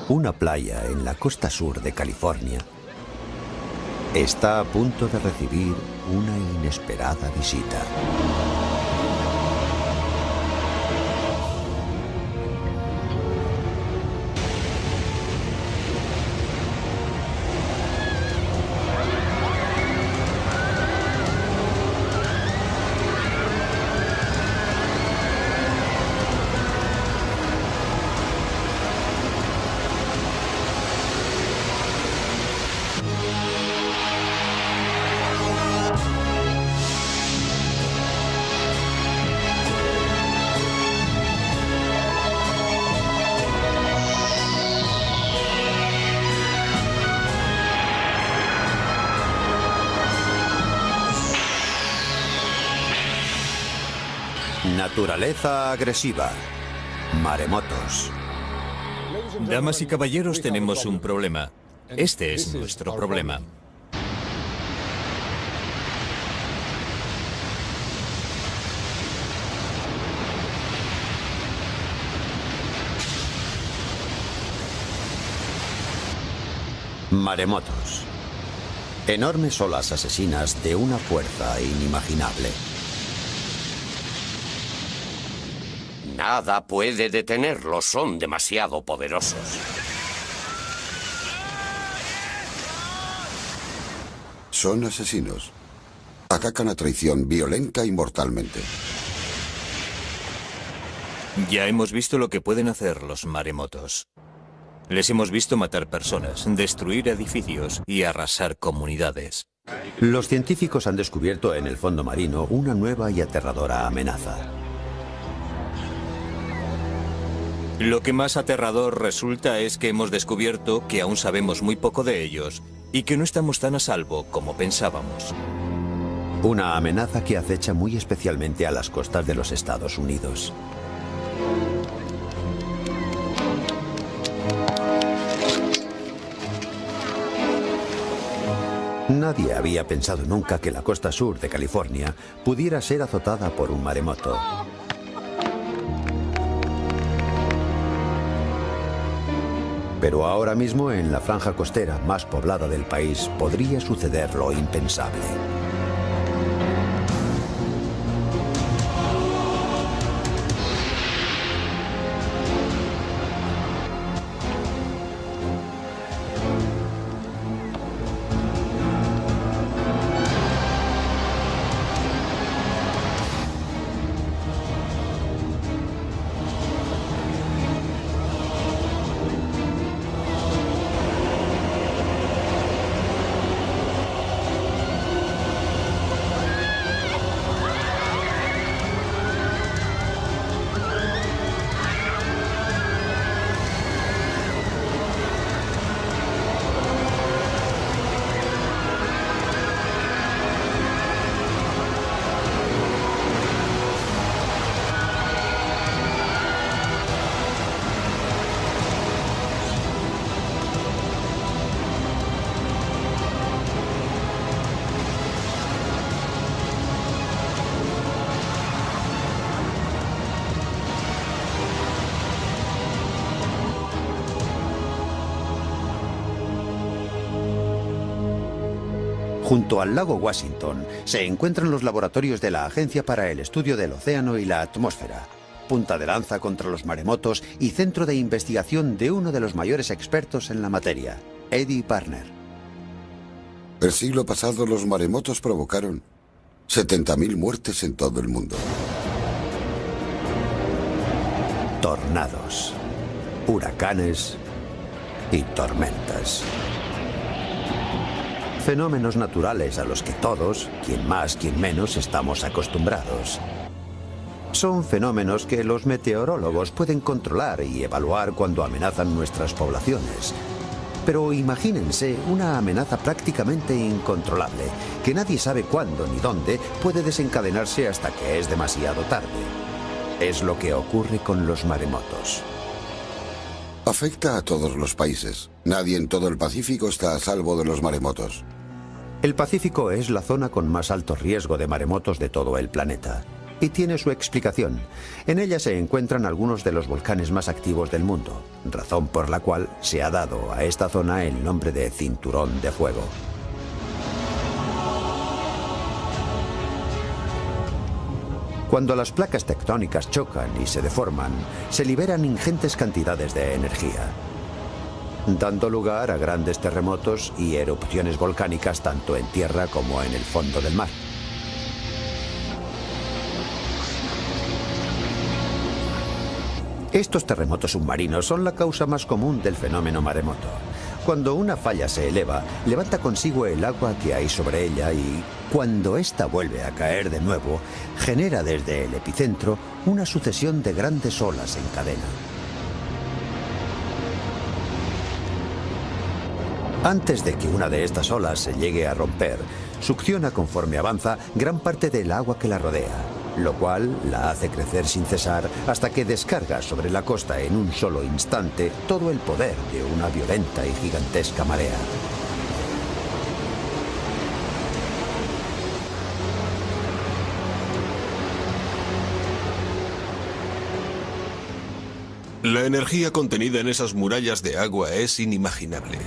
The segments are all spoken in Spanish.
Una playa en la costa sur de California está a punto de recibir una inesperada visita. Naturaleza agresiva. Maremotos. Damas y caballeros, tenemos un problema. Este es nuestro problema. Maremotos. Enormes olas asesinas de una fuerza inimaginable. Nada puede detenerlos, son demasiado poderosos. Son asesinos. Atacan a traición violenta y mortalmente. Ya hemos visto lo que pueden hacer los maremotos. Les hemos visto matar personas, destruir edificios y arrasar comunidades. Los científicos han descubierto en el fondo marino una nueva y aterradora amenaza. Lo que más aterrador resulta es que hemos descubierto que aún sabemos muy poco de ellos y que no estamos tan a salvo como pensábamos. Una amenaza que acecha muy especialmente a las costas de los Estados Unidos. Nadie había pensado nunca que la costa sur de California pudiera ser azotada por un maremoto. Pero ahora mismo en la franja costera más poblada del país podría suceder lo impensable. Junto al lago Washington se encuentran los laboratorios de la Agencia para el Estudio del Océano y la Atmósfera, punta de lanza contra los maremotos y centro de investigación de uno de los mayores expertos en la materia, Eddie Barner. El siglo pasado los maremotos provocaron 70.000 muertes en todo el mundo. Tornados, huracanes y tormentas. Fenómenos naturales a los que todos, quien más, quien menos, estamos acostumbrados. Son fenómenos que los meteorólogos pueden controlar y evaluar cuando amenazan nuestras poblaciones. Pero imagínense una amenaza prácticamente incontrolable, que nadie sabe cuándo ni dónde puede desencadenarse hasta que es demasiado tarde. Es lo que ocurre con los maremotos. Afecta a todos los países. Nadie en todo el Pacífico está a salvo de los maremotos. El Pacífico es la zona con más alto riesgo de maremotos de todo el planeta. Y tiene su explicación. En ella se encuentran algunos de los volcanes más activos del mundo, razón por la cual se ha dado a esta zona el nombre de Cinturón de Fuego. Cuando las placas tectónicas chocan y se deforman, se liberan ingentes cantidades de energía, dando lugar a grandes terremotos y erupciones volcánicas tanto en tierra como en el fondo del mar. Estos terremotos submarinos son la causa más común del fenómeno maremoto. Cuando una falla se eleva, levanta consigo el agua que hay sobre ella y, cuando ésta vuelve a caer de nuevo, genera desde el epicentro una sucesión de grandes olas en cadena. Antes de que una de estas olas se llegue a romper, succiona conforme avanza gran parte del agua que la rodea, lo cual la hace crecer sin cesar hasta que descarga sobre la costa en un solo instante todo el poder de una violenta y gigantesca marea. La energía contenida en esas murallas de agua es inimaginable.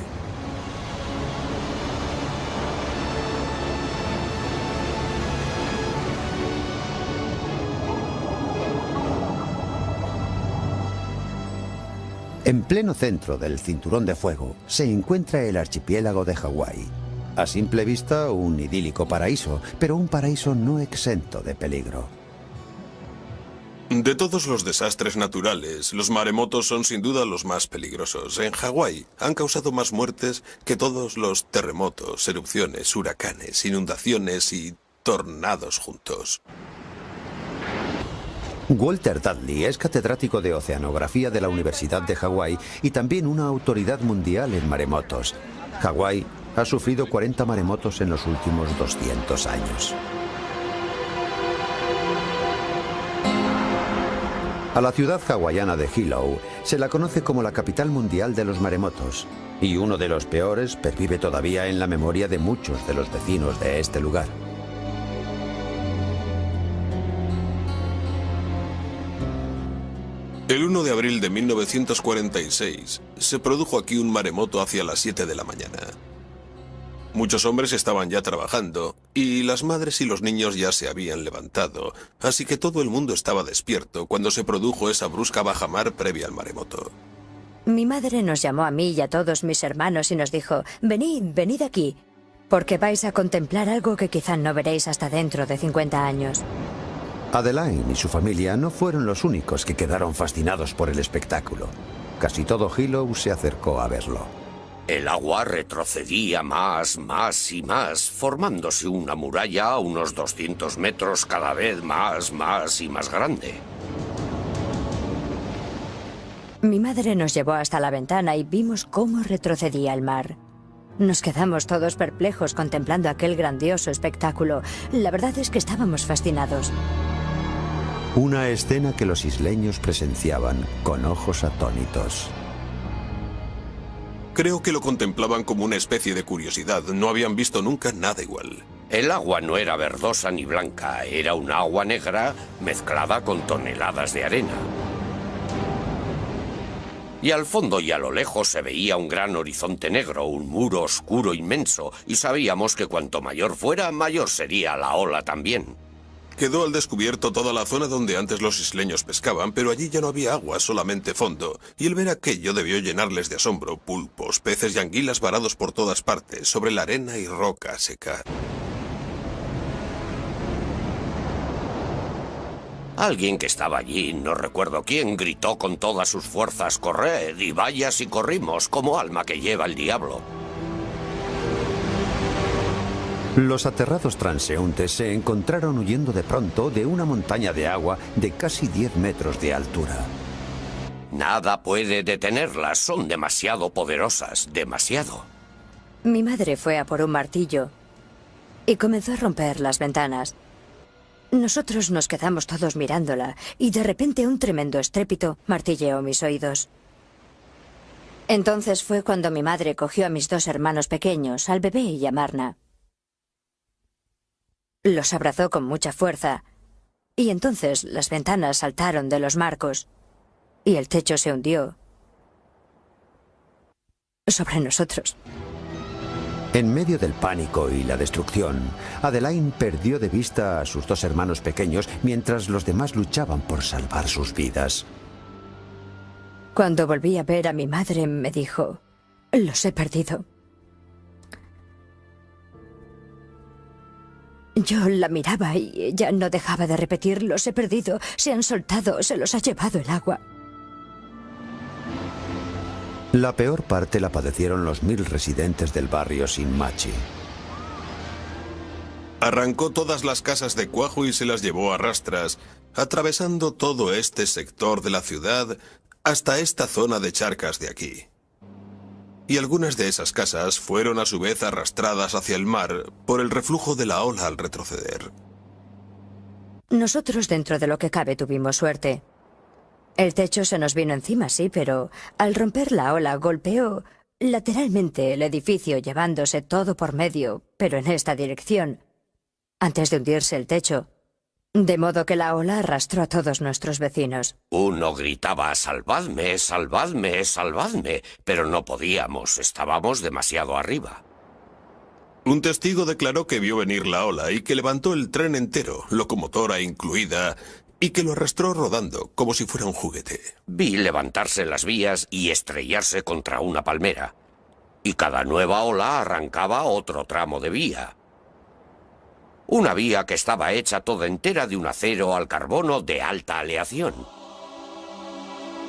En pleno centro del Cinturón de Fuego se encuentra el archipiélago de Hawái. A simple vista, un idílico paraíso, pero un paraíso no exento de peligro. De todos los desastres naturales, los maremotos son sin duda los más peligrosos. En Hawái han causado más muertes que todos los terremotos, erupciones, huracanes, inundaciones y tornados juntos. Walter Dudley es catedrático de oceanografía de la Universidad de Hawái y también una autoridad mundial en maremotos. Hawái ha sufrido 40 maremotos en los últimos 200 años. A la ciudad hawaiana de Hilo se la conoce como la capital mundial de los maremotos, y uno de los peores pervive todavía en la memoria de muchos de los vecinos de este lugar. El 1 de abril de 1946 se produjo aquí un maremoto hacia las 7 de la mañana. Muchos hombres estaban ya trabajando y las madres y los niños ya se habían levantado, así que todo el mundo estaba despierto cuando se produjo esa brusca bajamar previa al maremoto. Mi madre nos llamó a mí y a todos mis hermanos y nos dijo: venid, venid aquí, porque vais a contemplar algo que quizá no veréis hasta dentro de 50 años. Adeline y su familia no fueron los únicos que quedaron fascinados por el espectáculo. Casi todo Hilo se acercó a verlo. El agua retrocedía más y más, formándose una muralla a unos 200 metros cada vez más y más grande. Mi madre nos llevó hasta la ventana y vimos cómo retrocedía el mar. Nos quedamos todos perplejos contemplando aquel grandioso espectáculo. La verdad es que estábamos fascinados. Una escena que los isleños presenciaban con ojos atónitos. Creo que lo contemplaban como una especie de curiosidad. No habían visto nunca nada igual. El agua no era verdosa ni blanca, era un agua negra mezclada con toneladas de arena. Y al fondo y a lo lejos se veía un gran horizonte negro, un muro oscuro inmenso, y sabíamos que cuanto mayor fuera, mayor sería la ola también. Quedó al descubierto toda la zona donde antes los isleños pescaban, pero allí ya no había agua, solamente fondo, y el ver aquello debió llenarles de asombro. Pulpos, peces y anguilas varados por todas partes, sobre la arena y roca seca. Alguien que estaba allí, no recuerdo quién, gritó con todas sus fuerzas: «¡Corred! Y vaya si corrimos, como alma que lleva el diablo». Los aterrados transeúntes se encontraron huyendo de pronto de una montaña de agua de casi 10 metros de altura. Nada puede detenerlas, son demasiado poderosas, demasiado. Mi madre fue a por un martillo y comenzó a romper las ventanas. Nosotros nos quedamos todos mirándola y de repente un tremendo estrépito martilleó mis oídos. Entonces fue cuando mi madre cogió a mis 2 hermanos pequeños, al bebé y a Marna. Los abrazó con mucha fuerza Y entonces las ventanas saltaron de los marcos y el techo se hundió sobre nosotros. En medio del pánico y la destrucción, Adeline perdió de vista a sus dos hermanos pequeños mientras los demás luchaban por salvar sus vidas. Cuando volví a ver a mi madre, me dijo: los he perdido. Yo la miraba y ella no dejaba de repetir: los he perdido, se han soltado, se los ha llevado el agua. La peor parte la padecieron los 1000 residentes del barrio Shinmachi. Arrancó todas las casas de cuajo y se las llevó a rastras, atravesando todo este sector de la ciudad hasta esta zona de charcas de aquí. Y algunas de esas casas fueron a su vez arrastradas hacia el mar por el reflujo de la ola al retroceder. Nosotros, dentro de lo que cabe, tuvimos suerte. El techo se nos vino encima, sí, pero al romper la ola golpeó lateralmente el edificio, llevándose todo por medio, pero en esta dirección, antes de hundirse el techo. De modo que la ola arrastró a todos nuestros vecinos. Uno gritaba: «¡Salvadme, salvadme, salvadme!», pero no podíamos, estábamos demasiado arriba. Un testigo declaró que vio venir la ola y que levantó el tren entero, locomotora incluida, y que lo arrastró rodando, como si fuera un juguete. Vi levantarse las vías y estrellarse contra una palmera. Y cada nueva ola arrancaba otro tramo de vía. Una vía que estaba hecha toda entera de un acero al carbono de alta aleación.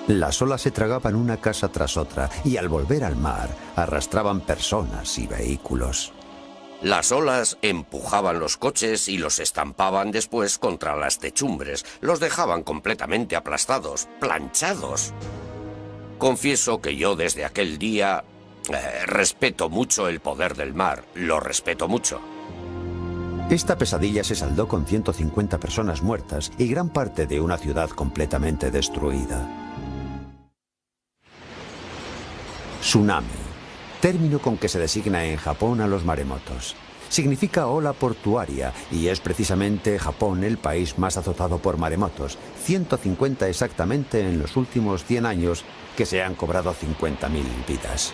Las olas se tragaban una casa tras otra y al volver al mar arrastraban personas y vehículos. Las olas empujaban los coches y los estampaban después contra las techumbres. Los dejaban completamente aplastados, planchados. Confieso que yo desde aquel día respeto mucho el poder del mar. Lo respeto mucho. Esta pesadilla se saldó con 150 personas muertas y gran parte de una ciudad completamente destruida. Tsunami, término con que se designa en Japón a los maremotos. Significa ola portuaria y es precisamente Japón el país más azotado por maremotos, 150 exactamente en los últimos 100 años, que se han cobrado 50.000 vidas.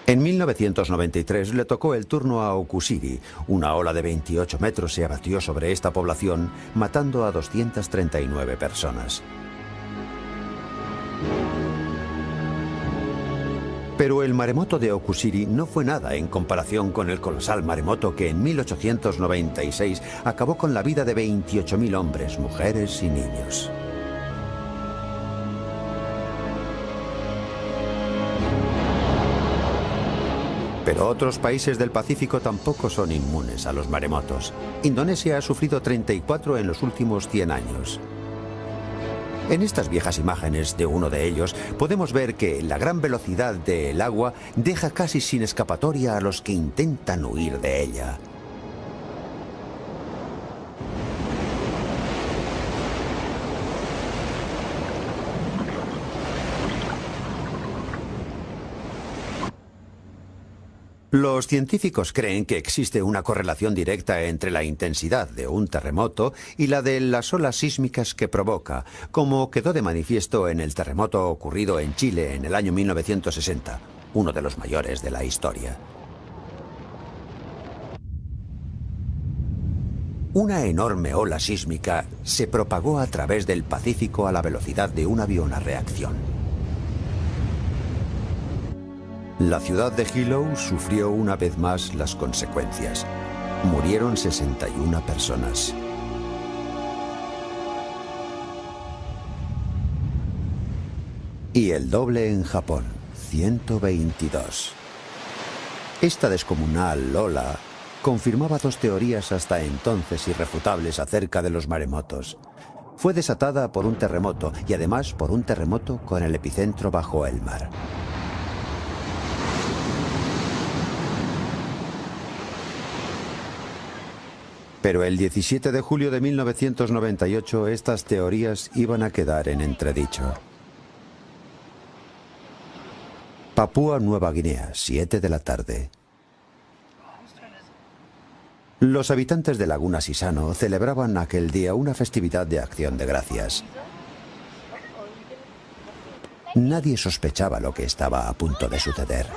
En 1993 le tocó el turno a Okushiri. Una ola de 28 metros se abatió sobre esta población, matando a 239 personas. Pero el maremoto de Okushiri no fue nada en comparación con el colosal maremoto que en 1896 acabó con la vida de 28.000 hombres, mujeres y niños. Pero otros países del Pacífico tampoco son inmunes a los maremotos. Indonesia ha sufrido 34 en los últimos 100 años. En estas viejas imágenes de uno de ellos podemos ver que la gran velocidad del agua deja casi sin escapatoria a los que intentan huir de ella. Los científicos creen que existe una correlación directa entre la intensidad de un terremoto y la de las olas sísmicas que provoca, como quedó de manifiesto en el terremoto ocurrido en Chile en el año 1960, uno de los mayores de la historia. Una enorme ola sísmica se propagó a través del Pacífico a la velocidad de un avión a reacción. La ciudad de Hilo sufrió una vez más las consecuencias. Murieron 61 personas. Y el doble en Japón, 122. Esta descomunal ola confirmaba dos teorías hasta entonces irrefutables acerca de los maremotos. Fue desatada por un terremoto y además por un terremoto con el epicentro bajo el mar. Pero el 17 de julio de 1998 estas teorías iban a quedar en entredicho. Papúa Nueva Guinea, 7 de la tarde. Los habitantes de Laguna Sisano celebraban aquel día una festividad de Acción de Gracias. Nadie sospechaba lo que estaba a punto de suceder.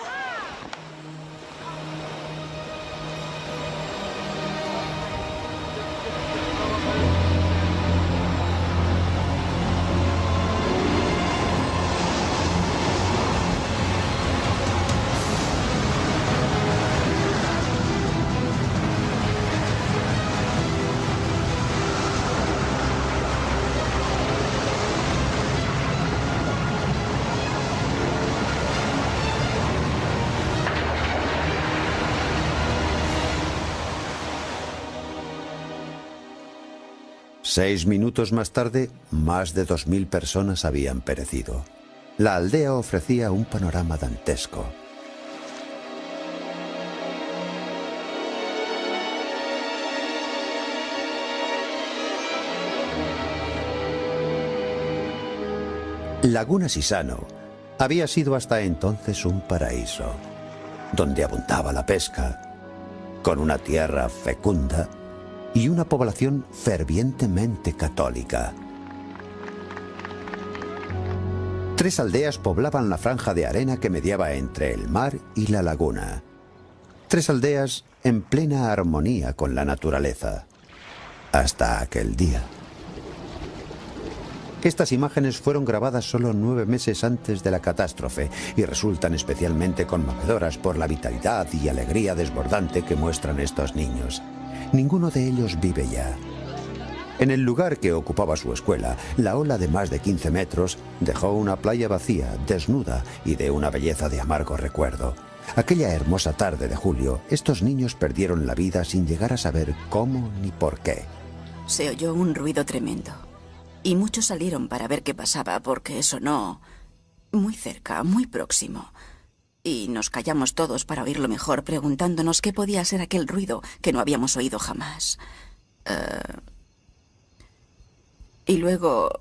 Seis minutos más tarde, más de 2000 personas habían perecido. La aldea ofrecía un panorama dantesco. Laguna Sisano había sido hasta entonces un paraíso, donde abundaba la pesca, con una tierra fecunda y una población fervientemente católica. 3 aldeas poblaban la franja de arena que mediaba entre el mar y la laguna. 3 aldeas en plena armonía con la naturaleza. Hasta aquel día. Estas imágenes fueron grabadas solo 9 meses antes de la catástrofe y resultan especialmente conmovedoras por la vitalidad y alegría desbordante que muestran estos niños. Ninguno de ellos vive ya. En el lugar que ocupaba su escuela, la ola de más de 15 metros dejó una playa vacía, desnuda y de una belleza de amargo recuerdo. Aquella hermosa tarde de julio, estos niños perdieron la vida sin llegar a saber cómo ni por qué. Se oyó un ruido tremendo y muchos salieron para ver qué pasaba porque sonó muy cerca, muy próximo. Y nos callamos todos para oírlo mejor, preguntándonos qué podía ser aquel ruido que no habíamos oído jamás. Y luego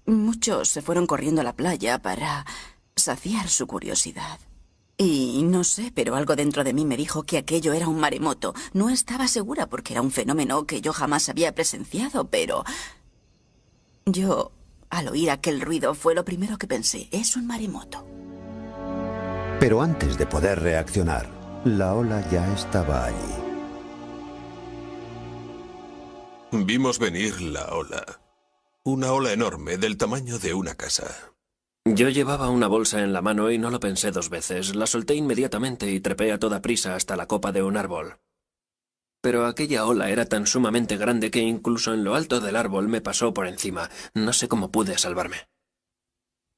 muchos se fueron corriendo a la playa para saciar su curiosidad. Y no sé, pero algo dentro de mí me dijo que aquello era un maremoto. No estaba segura porque era un fenómeno que yo jamás había presenciado, pero yo, al oír aquel ruido, fue lo primero que pensé. Es un maremoto. Pero antes de poder reaccionar, la ola ya estaba allí. Vimos venir la ola. Una ola enorme, del tamaño de una casa. Yo llevaba una bolsa en la mano y no lo pensé 2 veces. La solté inmediatamente y trepé a toda prisa hasta la copa de un árbol. Pero aquella ola era tan sumamente grande que incluso en lo alto del árbol me pasó por encima. No sé cómo pude salvarme.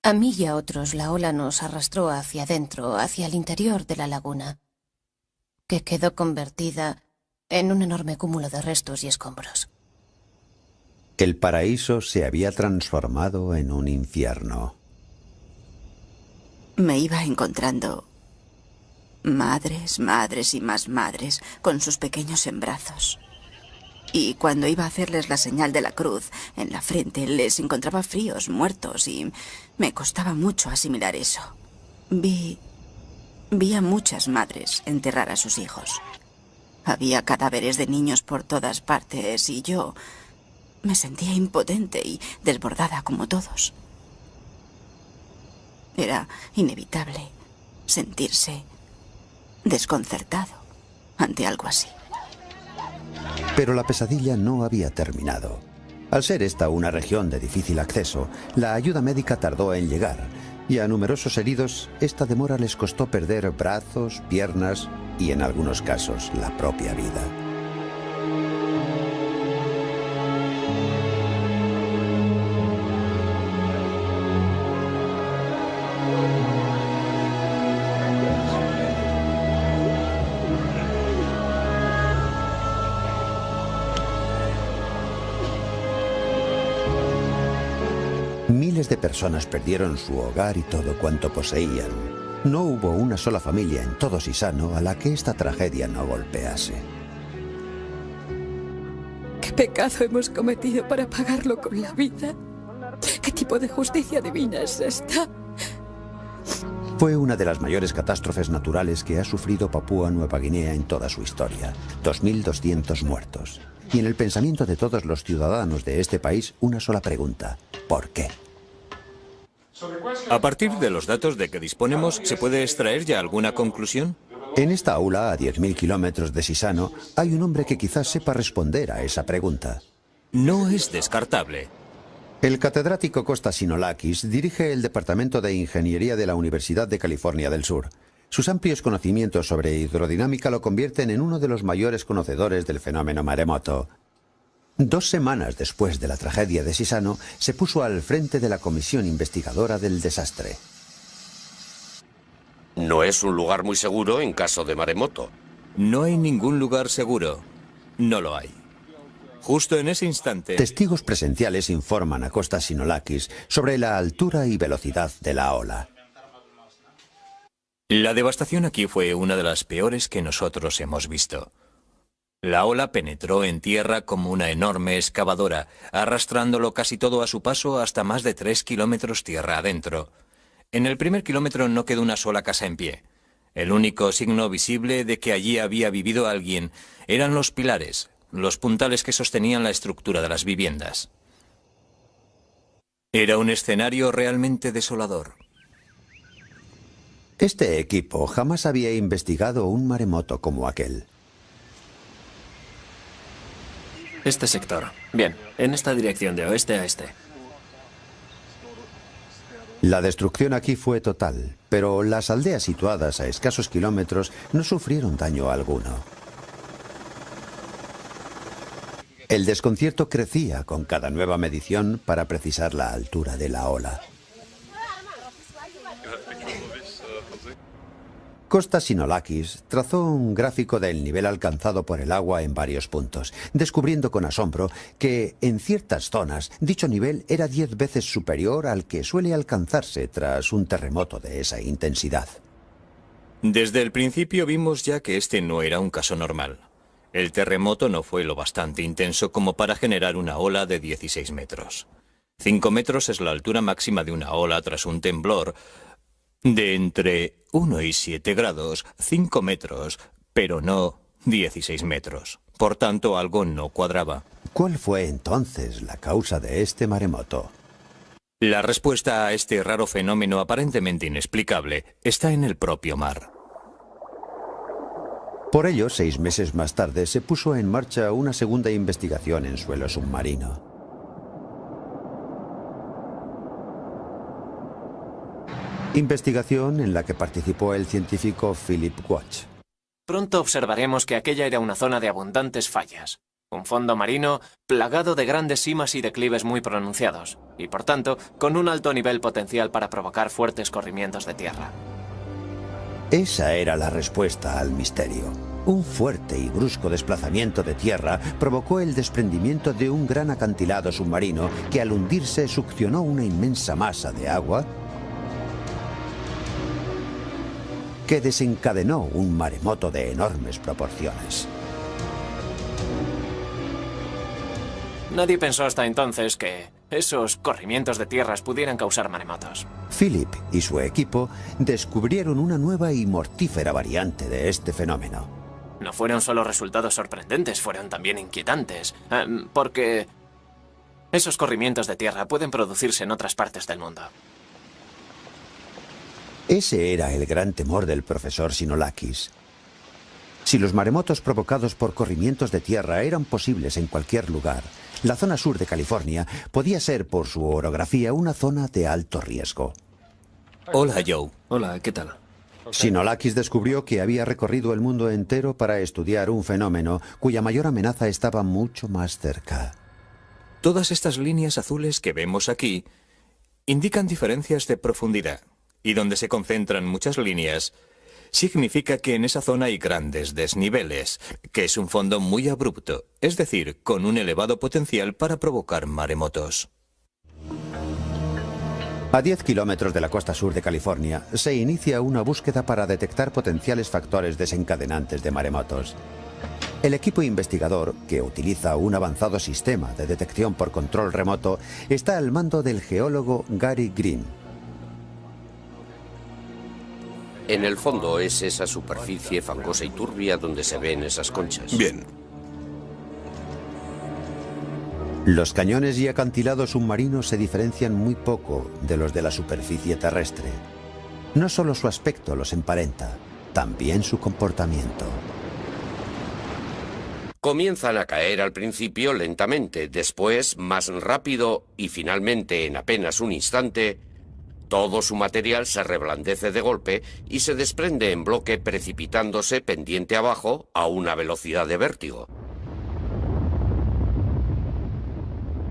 A mí y a otros la ola nos arrastró hacia adentro, hacia el interior de la laguna, que quedó convertida en un enorme cúmulo de restos y escombros. El paraíso se había transformado en un infierno. Me iba encontrando madres, madres y más madres con sus pequeños en brazos. Y cuando iba a hacerles la señal de la cruz en la frente, les encontraba fríos, muertos, y me costaba mucho asimilar eso. Vi a muchas madres enterrar a sus hijos. Había cadáveres de niños por todas partes y yo me sentía impotente y desbordada como todos. Era inevitable sentirse desconcertado ante algo así. Pero la pesadilla no había terminado. Al ser esta una región de difícil acceso, la ayuda médica tardó en llegar, y a numerosos heridos esta demora les costó perder brazos, piernas y en algunos casos la propia vida. Miles de personas perdieron su hogar y todo cuanto poseían. No hubo una sola familia en todo Sisano a la que esta tragedia no golpease. ¿Qué pecado hemos cometido para pagarlo con la vida? ¿Qué tipo de justicia divina es esta? Fue una de las mayores catástrofes naturales que ha sufrido Papúa Nueva Guinea en toda su historia. 2.200 muertos. Y en el pensamiento de todos los ciudadanos de este país, una sola pregunta: ¿por qué? A partir de los datos de que disponemos, ¿se puede extraer ya alguna conclusión? En esta aula, a 10.000 kilómetros de Sisano, hay un hombre que quizás sepa responder a esa pregunta. No es descartable. El catedrático Costa Sinolakis dirige el Departamento de Ingeniería de la Universidad de California del Sur. Sus amplios conocimientos sobre hidrodinámica lo convierten en uno de los mayores conocedores del fenómeno maremoto. 2 semanas después de la tragedia de Sisano, se puso al frente de la comisión investigadora del desastre. No es un lugar muy seguro en caso de maremoto. No hay ningún lugar seguro. No lo hay. Justo en ese instante... Testigos presenciales informan a Costa Sinolakis sobre la altura y velocidad de la ola. La devastación aquí fue una de las peores que nosotros hemos visto. La ola penetró en tierra como una enorme excavadora, arrastrándolo casi todo a su paso hasta más de 3 kilómetros tierra adentro. En el primer kilómetro no quedó una sola casa en pie. El único signo visible de que allí había vivido alguien eran los pilares, los puntales que sostenían la estructura de las viviendas. Era un escenario realmente desolador. Este equipo jamás había investigado un maremoto como aquel. Este sector. Bien, en esta dirección de oeste a este. La destrucción aquí fue total, pero las aldeas situadas a escasos kilómetros no sufrieron daño alguno. El desconcierto crecía con cada nueva medición para precisar la altura de la ola. Costa Sinolakis trazó un gráfico del nivel alcanzado por el agua en varios puntos, descubriendo con asombro que, en ciertas zonas, dicho nivel era 10 veces superior al que suele alcanzarse tras un terremoto de esa intensidad. Desde el principio vimos ya que este no era un caso normal. El terremoto no fue lo bastante intenso como para generar una ola de 16 metros. 5 metros es la altura máxima de una ola tras un temblor de entre 1 y 7 grados, 5 metros, pero no 16 metros. Por tanto, algo no cuadraba. ¿Cuál fue entonces la causa de este maremoto? La respuesta a este raro fenómeno aparentemente inexplicable está en el propio mar. Por ello, 6 meses más tarde, se puso en marcha una segunda investigación en suelo submarino. Investigación en la que participó el científico Philip Watch. Pronto observaremos que aquella era una zona de abundantes fallas. Un fondo marino plagado de grandes simas y declives muy pronunciados, y por tanto, con un alto nivel potencial para provocar fuertes corrimientos de tierra. Esa era la respuesta al misterio. Un fuerte y brusco desplazamiento de tierra provocó el desprendimiento de un gran acantilado submarino que al hundirse succionó una inmensa masa de agua que desencadenó un maremoto de enormes proporciones. Nadie pensó hasta entonces que esos corrimientos de tierras pudieran causar maremotos. Philip y su equipo descubrieron una nueva y mortífera variante de este fenómeno. No fueron solo resultados sorprendentes, fueron también inquietantes, porque esos corrimientos de tierra pueden producirse en otras partes del mundo. Ese era el gran temor del profesor Sinolakis. Si los maremotos provocados por corrimientos de tierra eran posibles en cualquier lugar, la zona sur de California podía ser, por su orografía, una zona de alto riesgo. Hola, Joe. Hola, ¿qué tal? Sinolakis descubrió que había recorrido el mundo entero para estudiar un fenómeno cuya mayor amenaza estaba mucho más cerca. Todas estas líneas azules que vemos aquí indican diferencias de profundidad, y donde se concentran muchas líneas, significa que en esa zona hay grandes desniveles, que es un fondo muy abrupto, es decir, con un elevado potencial para provocar maremotos. A 10 kilómetros de la costa sur de California, se inicia una búsqueda para detectar potenciales factores desencadenantes de maremotos. El equipo investigador, que utiliza un avanzado sistema de detección por control remoto, está al mando del geólogo Gary Green. En el fondo es esa superficie fangosa y turbia donde se ven esas conchas. Bien. Los cañones y acantilados submarinos se diferencian muy poco de los de la superficie terrestre. No solo su aspecto los emparenta, también su comportamiento. Comienzan a caer al principio lentamente, después más rápido y finalmente en apenas un instante, todo su material se reblandece de golpe y se desprende en bloque precipitándose pendiente abajo a una velocidad de vértigo.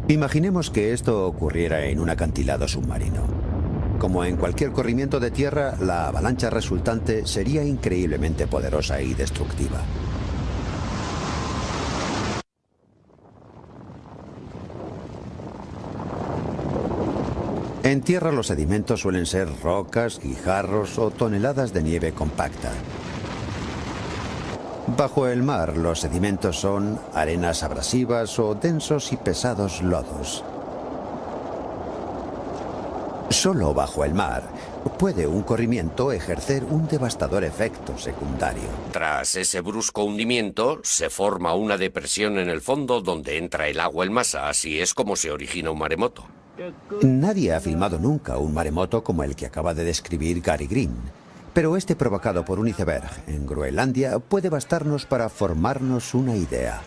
Imaginemos que esto ocurriera en un acantilado submarino. Como en cualquier corrimiento de tierra, la avalancha resultante sería increíblemente poderosa y destructiva. En tierra los sedimentos suelen ser rocas, guijarros o toneladas de nieve compacta. Bajo el mar, los sedimentos son arenas abrasivas o densos y pesados lodos. Solo bajo el mar puede un corrimiento ejercer un devastador efecto secundario. Tras ese brusco hundimiento, se forma una depresión en el fondo donde entra el agua en masa. Así es como se origina un maremoto. Nadie ha filmado nunca un maremoto como el que acaba de describir Gary Green. Pero este provocado por un iceberg en Groenlandia puede bastarnos para formarnos una idea.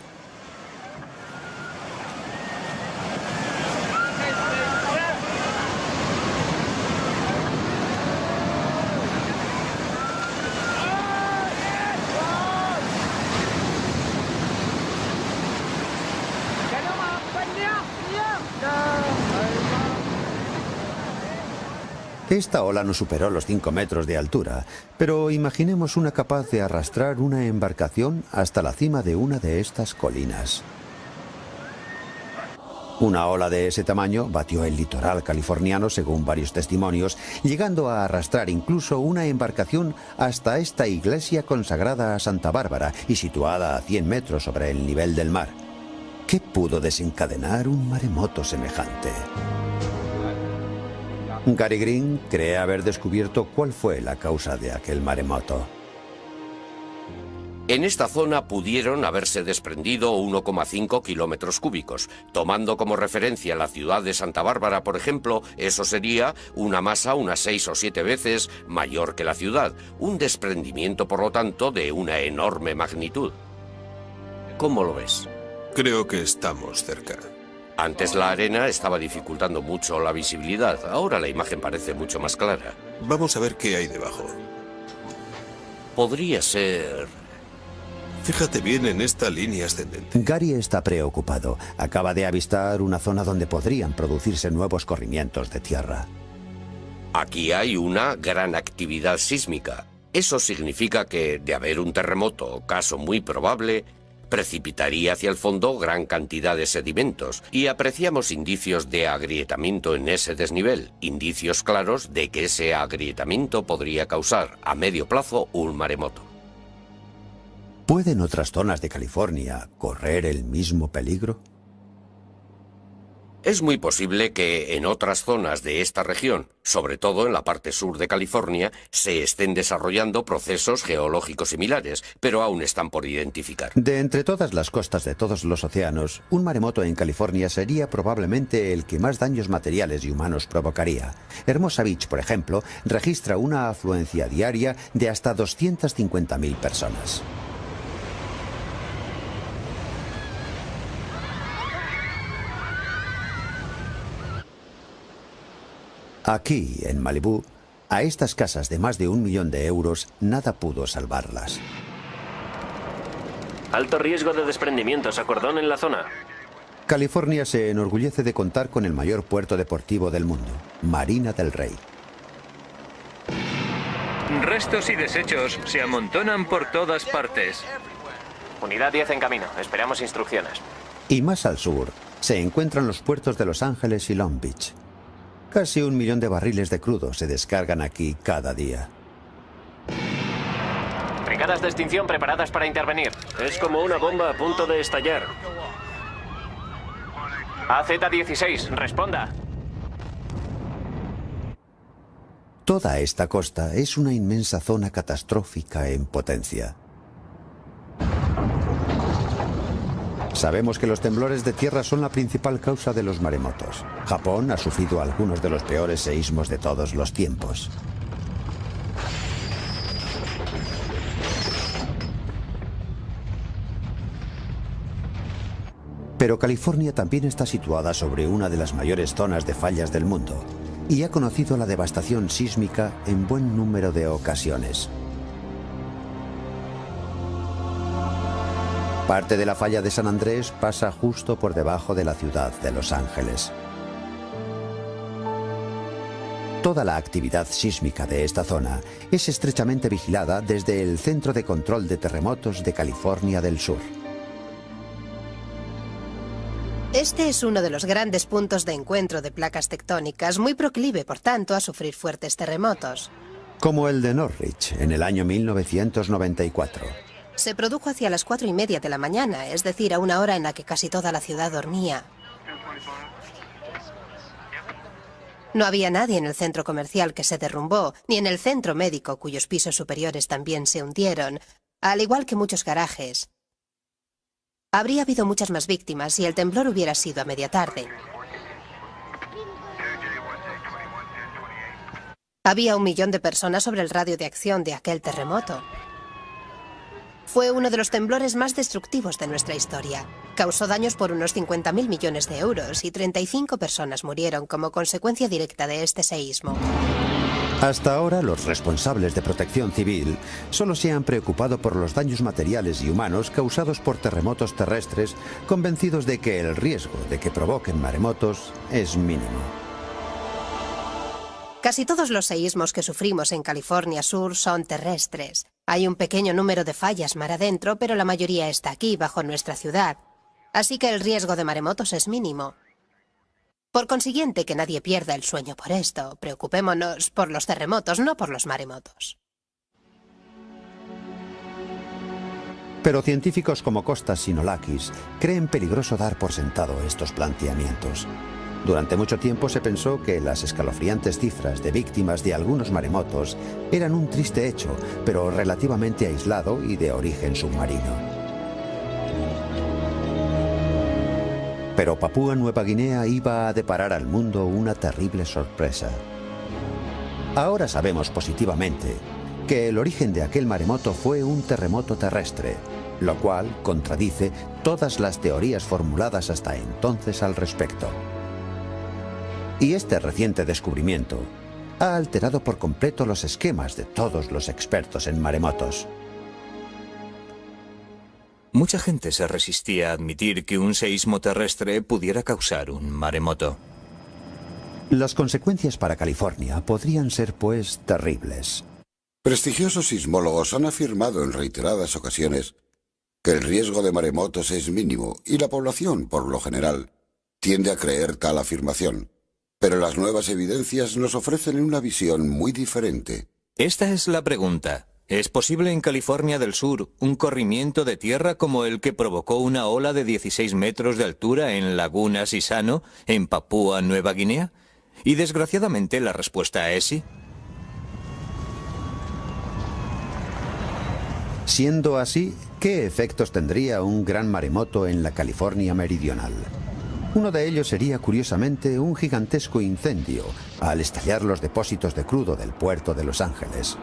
Esta ola no superó los 5 metros de altura, pero imaginemos una capaz de arrastrar una embarcación hasta la cima de una de estas colinas. Una ola de ese tamaño batió el litoral californiano según varios testimonios, llegando a arrastrar incluso una embarcación hasta esta iglesia consagrada a Santa Bárbara y situada a 100 metros sobre el nivel del mar. ¿Qué pudo desencadenar un maremoto semejante? Gary Green cree haber descubierto cuál fue la causa de aquel maremoto. En esta zona pudieron haberse desprendido 1,5 kilómetros cúbicos. Tomando como referencia la ciudad de Santa Bárbara, por ejemplo, eso sería una masa unas 6 o 7 veces mayor que la ciudad. Un desprendimiento, por lo tanto, de una enorme magnitud. ¿Cómo lo ves? Creo que estamos cerca. Antes la arena estaba dificultando mucho la visibilidad. Ahora la imagen parece mucho más clara. Vamos a ver qué hay debajo. Podría ser... Fíjate bien en esta línea ascendente. Gary está preocupado. Acaba de avistar una zona donde podrían producirse nuevos corrimientos de tierra. Aquí hay una gran actividad sísmica. Eso significa que, de haber un terremoto, caso muy probable, precipitaría hacia el fondo gran cantidad de sedimentos y apreciamos indicios de agrietamiento en ese desnivel, indicios claros de que ese agrietamiento podría causar a medio plazo un maremoto. ¿Pueden otras zonas de California correr el mismo peligro? Es muy posible que en otras zonas de esta región, sobre todo en la parte sur de California, se estén desarrollando procesos geológicos similares, pero aún están por identificar. De entre todas las costas de todos los océanos, un maremoto en California sería probablemente el que más daños materiales y humanos provocaría. Hermosa Beach, por ejemplo, registra una afluencia diaria de hasta 250.000 personas. Aquí, en Malibú, a estas casas de más de 1 millón de euros, nada pudo salvarlas. Alto riesgo de desprendimientos a cordón en la zona. California se enorgullece de contar con el mayor puerto deportivo del mundo, Marina del Rey. Restos y desechos se amontonan por todas partes. Unidad 10 en camino. Esperamos instrucciones. Y más al sur, se encuentran los puertos de Los Ángeles y Long Beach. Casi 1 millón de barriles de crudo se descargan aquí cada día. Brigadas de extinción preparadas para intervenir. Es como una bomba a punto de estallar. AZ-16, responda. Toda esta costa es una inmensa zona catastrófica en potencia. Sabemos que los temblores de tierra son la principal causa de los maremotos. Japón ha sufrido algunos de los peores seísmos de todos los tiempos. Pero California también está situada sobre una de las mayores zonas de fallas del mundo y ha conocido la devastación sísmica en buen número de ocasiones. Parte de la falla de San Andrés pasa justo por debajo de la ciudad de Los Ángeles. Toda la actividad sísmica de esta zona es estrechamente vigilada desde el Centro de Control de Terremotos de California del Sur. Este es uno de los grandes puntos de encuentro de placas tectónicas, muy proclive, por tanto, a sufrir fuertes terremotos. Como el de Norwich en el año 1994. Se produjo hacia las 4:30 de la mañana, es decir, a una hora en la que casi toda la ciudad dormía. No había nadie en el centro comercial que se derrumbó, ni en el centro médico, cuyos pisos superiores también se hundieron, al igual que muchos garajes. Habría habido muchas más víctimas si el temblor hubiera sido a media tarde. Había 1 millón de personas sobre el radio de acción de aquel terremoto. Fue uno de los temblores más destructivos de nuestra historia. Causó daños por unos 50.000 millones de euros y 35 personas murieron como consecuencia directa de este seísmo. Hasta ahora, los responsables de protección civil solo se han preocupado por los daños materiales y humanos causados por terremotos terrestres, convencidos de que el riesgo de que provoquen maremotos es mínimo. Casi todos los seísmos que sufrimos en California Sur son terrestres. Hay un pequeño número de fallas mar adentro, pero la mayoría está aquí, bajo nuestra ciudad. Así que el riesgo de maremotos es mínimo. Por consiguiente, que nadie pierda el sueño por esto. Preocupémonos por los terremotos, no por los maremotos. Pero científicos como Kostas Sinolakis creen peligroso dar por sentado estos planteamientos. Durante mucho tiempo se pensó que las escalofriantes cifras de víctimas de algunos maremotos eran un triste hecho, pero relativamente aislado y de origen submarino. Pero Papúa Nueva Guinea iba a deparar al mundo una terrible sorpresa. Ahora sabemos positivamente que el origen de aquel maremoto fue un terremoto terrestre, lo cual contradice todas las teorías formuladas hasta entonces al respecto. Y este reciente descubrimiento ha alterado por completo los esquemas de todos los expertos en maremotos. Mucha gente se resistía a admitir que un seísmo terrestre pudiera causar un maremoto. Las consecuencias para California podrían ser, pues, terribles. Prestigiosos sismólogos han afirmado en reiteradas ocasiones que el riesgo de maremotos es mínimo y la población, por lo general, tiende a creer tal afirmación. Pero las nuevas evidencias nos ofrecen una visión muy diferente. Esta es la pregunta. ¿Es posible en California del Sur un corrimiento de tierra como el que provocó una ola de 16 metros de altura en Laguna Sisano, en Papúa Nueva Guinea? Y desgraciadamente la respuesta es sí. Siendo así, ¿qué efectos tendría un gran maremoto en la California meridional? Uno de ellos sería, curiosamente, un gigantesco incendio al estallar los depósitos de crudo del puerto de Los Ángeles.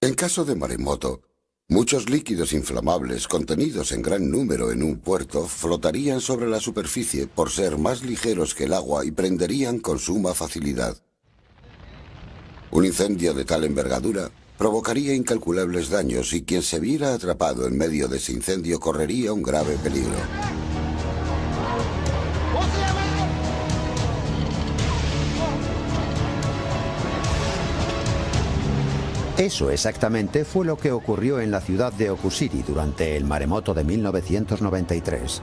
En caso de maremoto, muchos líquidos inflamables contenidos en gran número en un puerto flotarían sobre la superficie por ser más ligeros que el agua y prenderían con suma facilidad. Un incendio de tal envergadura provocaría incalculables daños y quien se viera atrapado en medio de ese incendio correría un grave peligro. Eso exactamente fue lo que ocurrió en la ciudad de Okusiri durante el maremoto de 1993.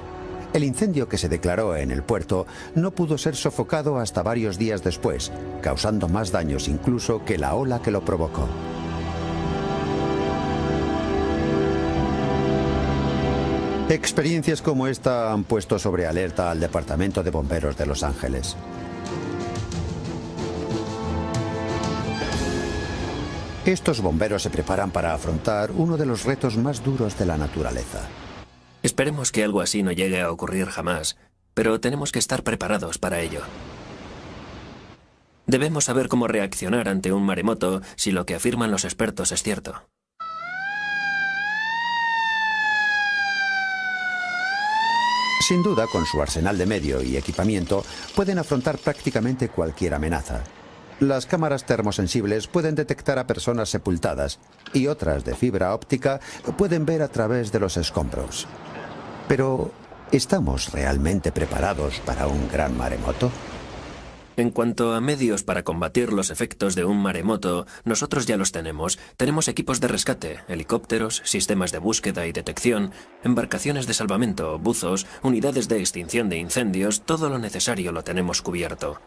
El incendio que se declaró en el puerto no pudo ser sofocado hasta varios días después, causando más daños incluso que la ola que lo provocó. Experiencias como esta han puesto sobre alerta al Departamento de Bomberos de Los Ángeles. Estos bomberos se preparan para afrontar uno de los retos más duros de la naturaleza. Esperemos que algo así no llegue a ocurrir jamás, pero tenemos que estar preparados para ello. Debemos saber cómo reaccionar ante un maremoto si lo que afirman los expertos es cierto. Sin duda, con su arsenal de medio y equipamiento, pueden afrontar prácticamente cualquier amenaza. Las cámaras termosensibles pueden detectar a personas sepultadas y otras de fibra óptica pueden ver a través de los escombros. Pero, ¿estamos realmente preparados para un gran maremoto? En cuanto a medios para combatir los efectos de un maremoto, nosotros ya los tenemos. Tenemos equipos de rescate, helicópteros, sistemas de búsqueda y detección, embarcaciones de salvamento, buzos, unidades de extinción de incendios, todo lo necesario lo tenemos cubierto.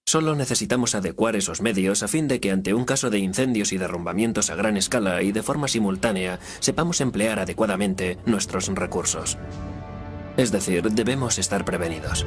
Solo necesitamos adecuar esos medios a fin de que ante un caso de incendios y derrumbamientos a gran escala y de forma simultánea, sepamos emplear adecuadamente nuestros recursos. Es decir, debemos estar prevenidos.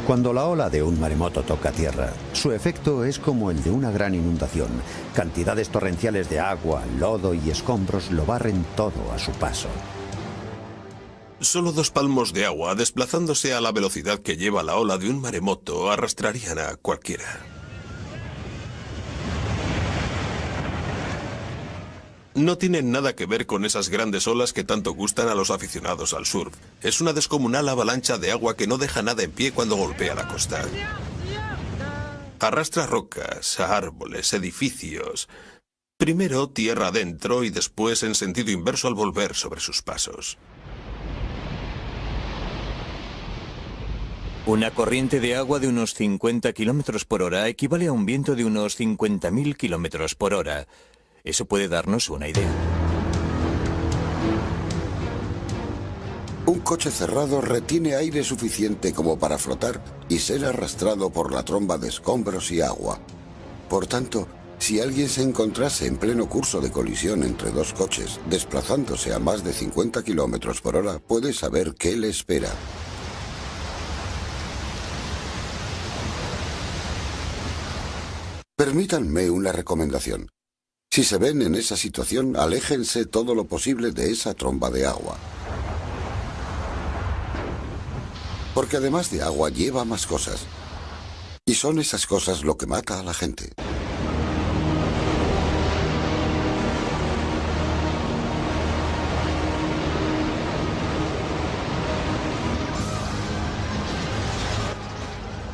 Cuando la ola de un maremoto toca tierra, su efecto es como el de una gran inundación. Cantidades torrenciales de agua, lodo y escombros lo barren todo a su paso. Solo 2 palmos de agua, desplazándose a la velocidad que lleva la ola de un maremoto, arrastrarían a cualquiera. No tienen nada que ver con esas grandes olas que tanto gustan a los aficionados al surf. Es una descomunal avalancha de agua que no deja nada en pie cuando golpea la costa. Arrastra rocas, árboles, edificios. Primero tierra adentro y después en sentido inverso al volver sobre sus pasos. Una corriente de agua de unos 50 kilómetros por hora equivale a un viento de unos 50.000 kilómetros por hora. Eso puede darnos una idea. Un coche cerrado retiene aire suficiente como para flotar y ser arrastrado por la tromba de escombros y agua. Por tanto, si alguien se encontrase en pleno curso de colisión entre 2 coches, desplazándose a más de 50 kilómetros por hora, puede saber qué le espera. Permítanme una recomendación. Si se ven en esa situación, aléjense todo lo posible de esa tromba de agua. Porque además de agua lleva más cosas. Y son esas cosas lo que mata a la gente.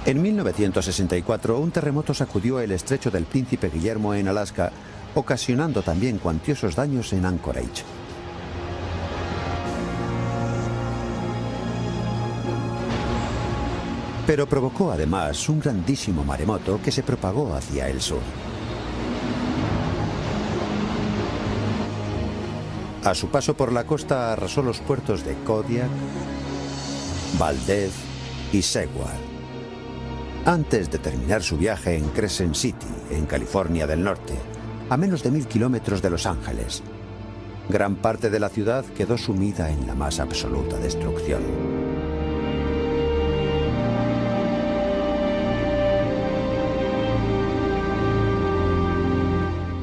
En 1964, un terremoto sacudió el estrecho del Príncipe Guillermo en Alaska, ocasionando también cuantiosos daños en Anchorage. Pero provocó además un grandísimo maremoto que se propagó hacia el sur. A su paso por la costa arrasó los puertos de Kodiak, Valdez y Seward, antes de terminar su viaje en Crescent City, en California del Norte, a menos de 1000 kilómetros de Los Ángeles. Gran parte de la ciudad quedó sumida en la más absoluta destrucción.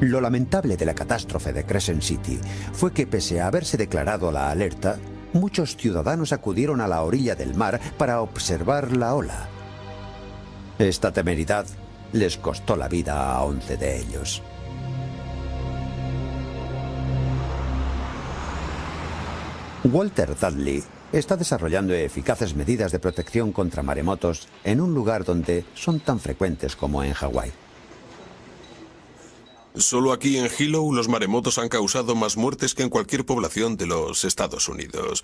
Lo lamentable de la catástrofe de Crescent City fue que, pese a haberse declarado la alerta, muchos ciudadanos acudieron a la orilla del mar para observar la ola. Esta temeridad les costó la vida a 11 de ellos. Walter Dudley está desarrollando eficaces medidas de protección contra maremotos en un lugar donde son tan frecuentes como en Hawái. Solo aquí en Hilo los maremotos han causado más muertes que en cualquier población de los Estados Unidos.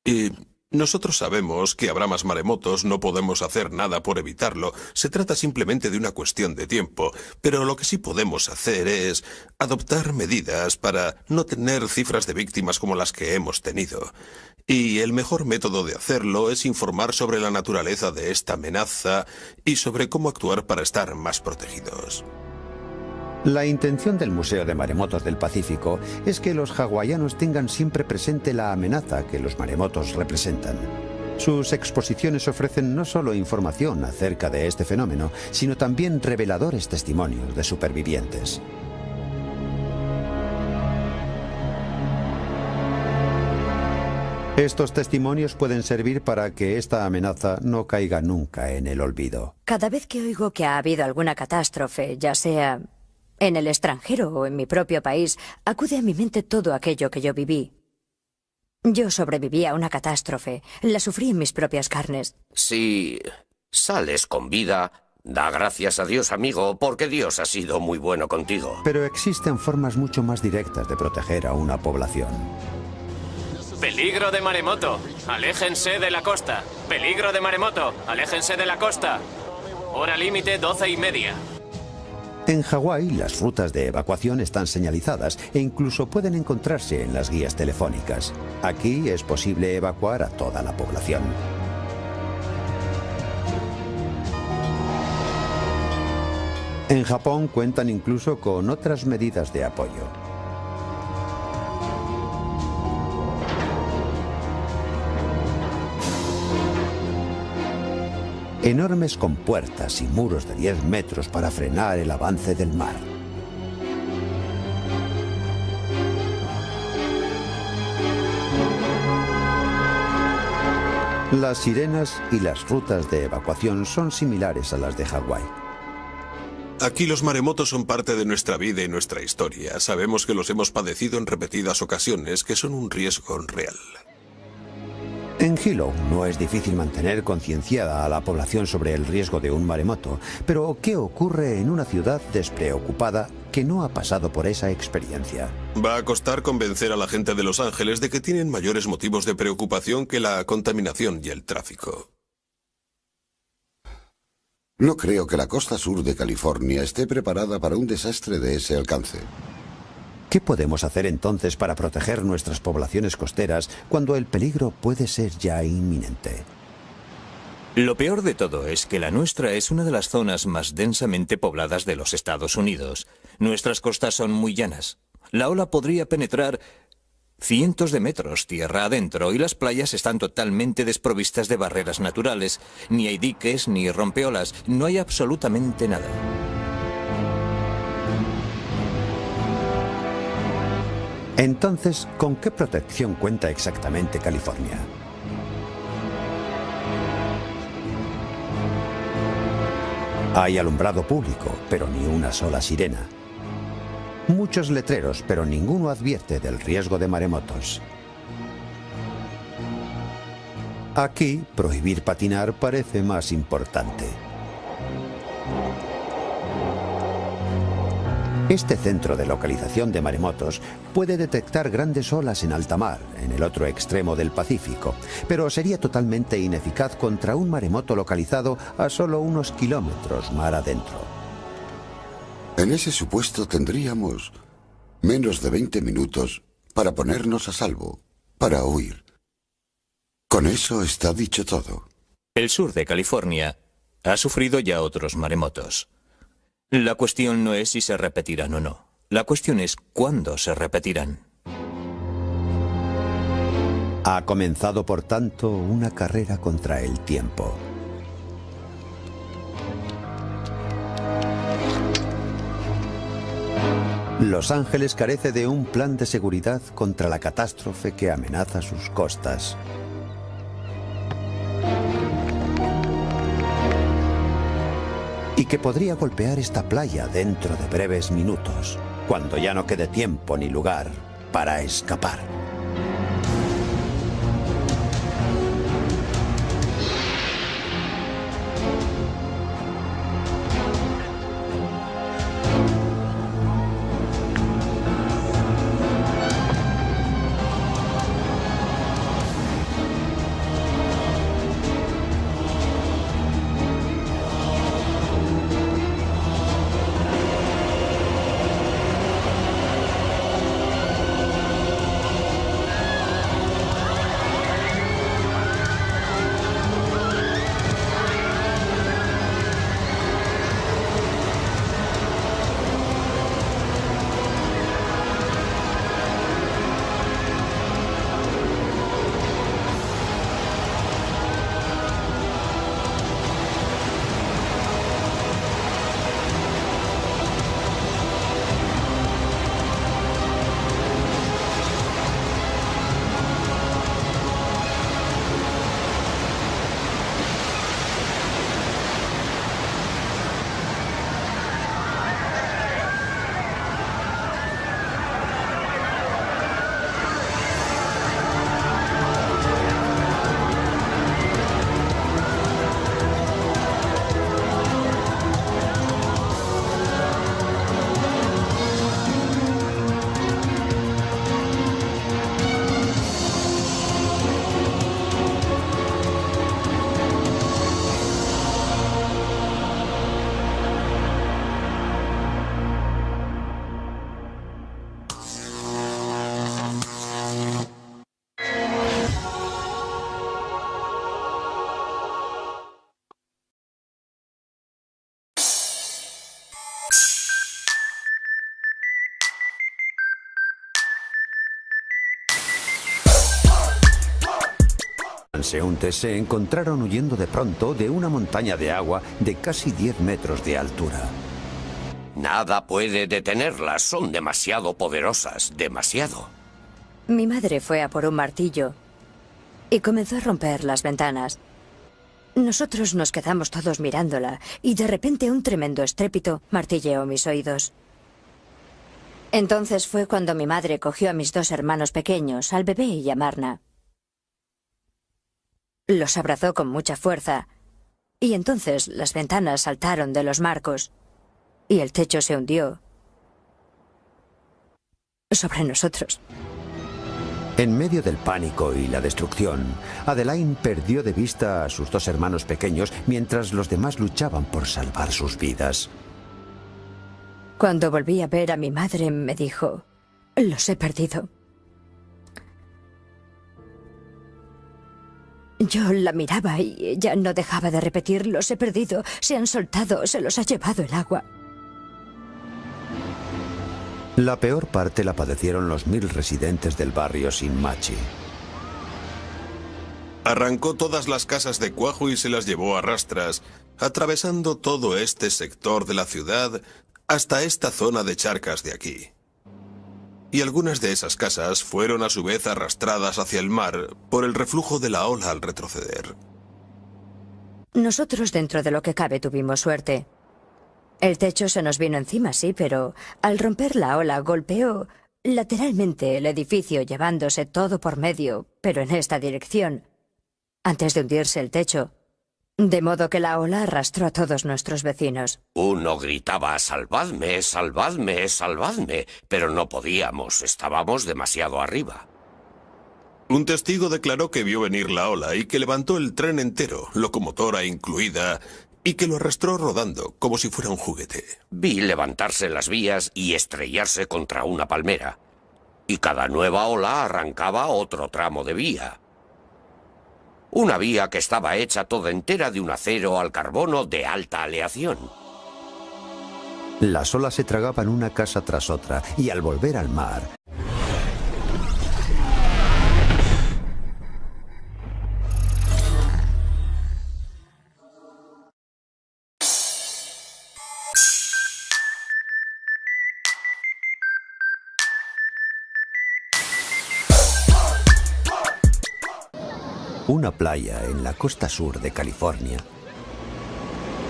Y nosotros sabemos que habrá más maremotos, no podemos hacer nada por evitarlo. Se trata simplemente de una cuestión de tiempo. Pero lo que sí podemos hacer es adoptar medidas para no tener cifras de víctimas como las que hemos tenido. Y el mejor método de hacerlo es informar sobre la naturaleza de esta amenaza y sobre cómo actuar para estar más protegidos. La intención del Museo de Maremotos del Pacífico es que los hawaianos tengan siempre presente la amenaza que los maremotos representan. Sus exposiciones ofrecen no solo información acerca de este fenómeno, sino también reveladores testimonios de supervivientes. Estos testimonios pueden servir para que esta amenaza no caiga nunca en el olvido. Cada vez que oigo que ha habido alguna catástrofe, ya sea en el extranjero o en mi propio país, acude a mi mente todo aquello que yo viví. Yo sobreviví a una catástrofe, la sufrí en mis propias carnes. Si sales con vida, da gracias a Dios, amigo, porque Dios ha sido muy bueno contigo. Pero existen formas mucho más directas de proteger a una población. Peligro de maremoto. Aléjense de la costa. Peligro de maremoto. Aléjense de la costa. Hora límite 12:30. En Hawái, las rutas de evacuación están señalizadas e incluso pueden encontrarse en las guías telefónicas. Aquí es posible evacuar a toda la población. En Japón cuentan incluso con otras medidas de apoyo. Enormes compuertas y muros de 10 metros para frenar el avance del mar. Las sirenas y las rutas de evacuación son similares a las de Hawái. Aquí los maremotos son parte de nuestra vida y nuestra historia. Sabemos que los hemos padecido en repetidas ocasiones, que son un riesgo real. En Hilo no es difícil mantener concienciada a la población sobre el riesgo de un maremoto, pero ¿qué ocurre en una ciudad despreocupada que no ha pasado por esa experiencia? Va a costar convencer a la gente de Los Ángeles de que tienen mayores motivos de preocupación que la contaminación y el tráfico. No creo que la costa sur de California esté preparada para un desastre de ese alcance. ¿Qué podemos hacer entonces para proteger nuestras poblaciones costeras cuando el peligro puede ser ya inminente? Lo peor de todo es que la nuestra es una de las zonas más densamente pobladas de los Estados Unidos. Nuestras costas son muy llanas. La ola podría penetrar cientos de metros tierra adentro y las playas están totalmente desprovistas de barreras naturales. Ni hay diques ni rompeolas, no hay absolutamente nada. Entonces, ¿con qué protección cuenta exactamente California? Hay alumbrado público, pero ni una sola sirena. Muchos letreros, pero ninguno advierte del riesgo de maremotos. Aquí, prohibir patinar parece más importante. Este centro de localización de maremotos puede detectar grandes olas en alta mar, en el otro extremo del Pacífico, pero sería totalmente ineficaz contra un maremoto localizado a solo unos kilómetros mar adentro. En ese supuesto tendríamos menos de 20 minutos para ponernos a salvo, para huir. Con eso está dicho todo. El sur de California ha sufrido ya otros maremotos. La cuestión no es si se repetirán o no. La cuestión es cuándo se repetirán. Ha comenzado, por tanto, una carrera contra el tiempo. Los Ángeles carece de un plan de seguridad contra la catástrofe que amenaza sus costas. Y que podría golpear esta playa dentro de breves minutos, cuando ya no quede tiempo ni lugar para escapar. transeúntes se encontraron huyendo de pronto de una montaña de agua de casi 10 metros de altura. Nada puede detenerlas, son demasiado poderosas, demasiado. Mi madre fue a por un martillo y comenzó a romper las ventanas. Nosotros nos quedamos todos mirándola y de repente un tremendo estrépito martilleó mis oídos. Entonces fue cuando mi madre cogió a mis 2 hermanos pequeños, al bebé y a Marna. Los abrazó con mucha fuerza y entonces las ventanas saltaron de los marcos y el techo se hundió sobre nosotros. En medio del pánico y la destrucción, Adeline perdió de vista a sus 2 hermanos pequeños mientras los demás luchaban por salvar sus vidas. Cuando volví a ver a mi madre, me dijo: los he perdido. Yo la miraba y ella no dejaba de repetir: los he perdido, se han soltado, se los ha llevado el agua. La peor parte la padecieron los 1000 residentes del barrio Shinmachi. Arrancó todas las casas de cuajo y se las llevó a rastras, atravesando todo este sector de la ciudad hasta esta zona de charcas de aquí. Y algunas de esas casas fueron a su vez arrastradas hacia el mar por el reflujo de la ola al retroceder. Nosotros, dentro de lo que cabe, tuvimos suerte. El techo se nos vino encima, sí, pero al romper la ola golpeó lateralmente el edificio, llevándose todo por medio, pero en esta dirección, antes de hundirse el techo. De modo que la ola arrastró a todos nuestros vecinos. Uno gritaba: «Salvadme, salvadme, salvadme», pero no podíamos, estábamos demasiado arriba. Un testigo declaró que vio venir la ola y que levantó el tren entero, locomotora incluida, y que lo arrastró rodando, como si fuera un juguete. Vi levantarse las vías y estrellarse contra una palmera. Y cada nueva ola arrancaba otro tramo de vía. Una vía que estaba hecha toda entera de un acero al carbono de alta aleación. Las olas se tragaban una casa tras otra y al volver al mar, una playa en la costa sur de California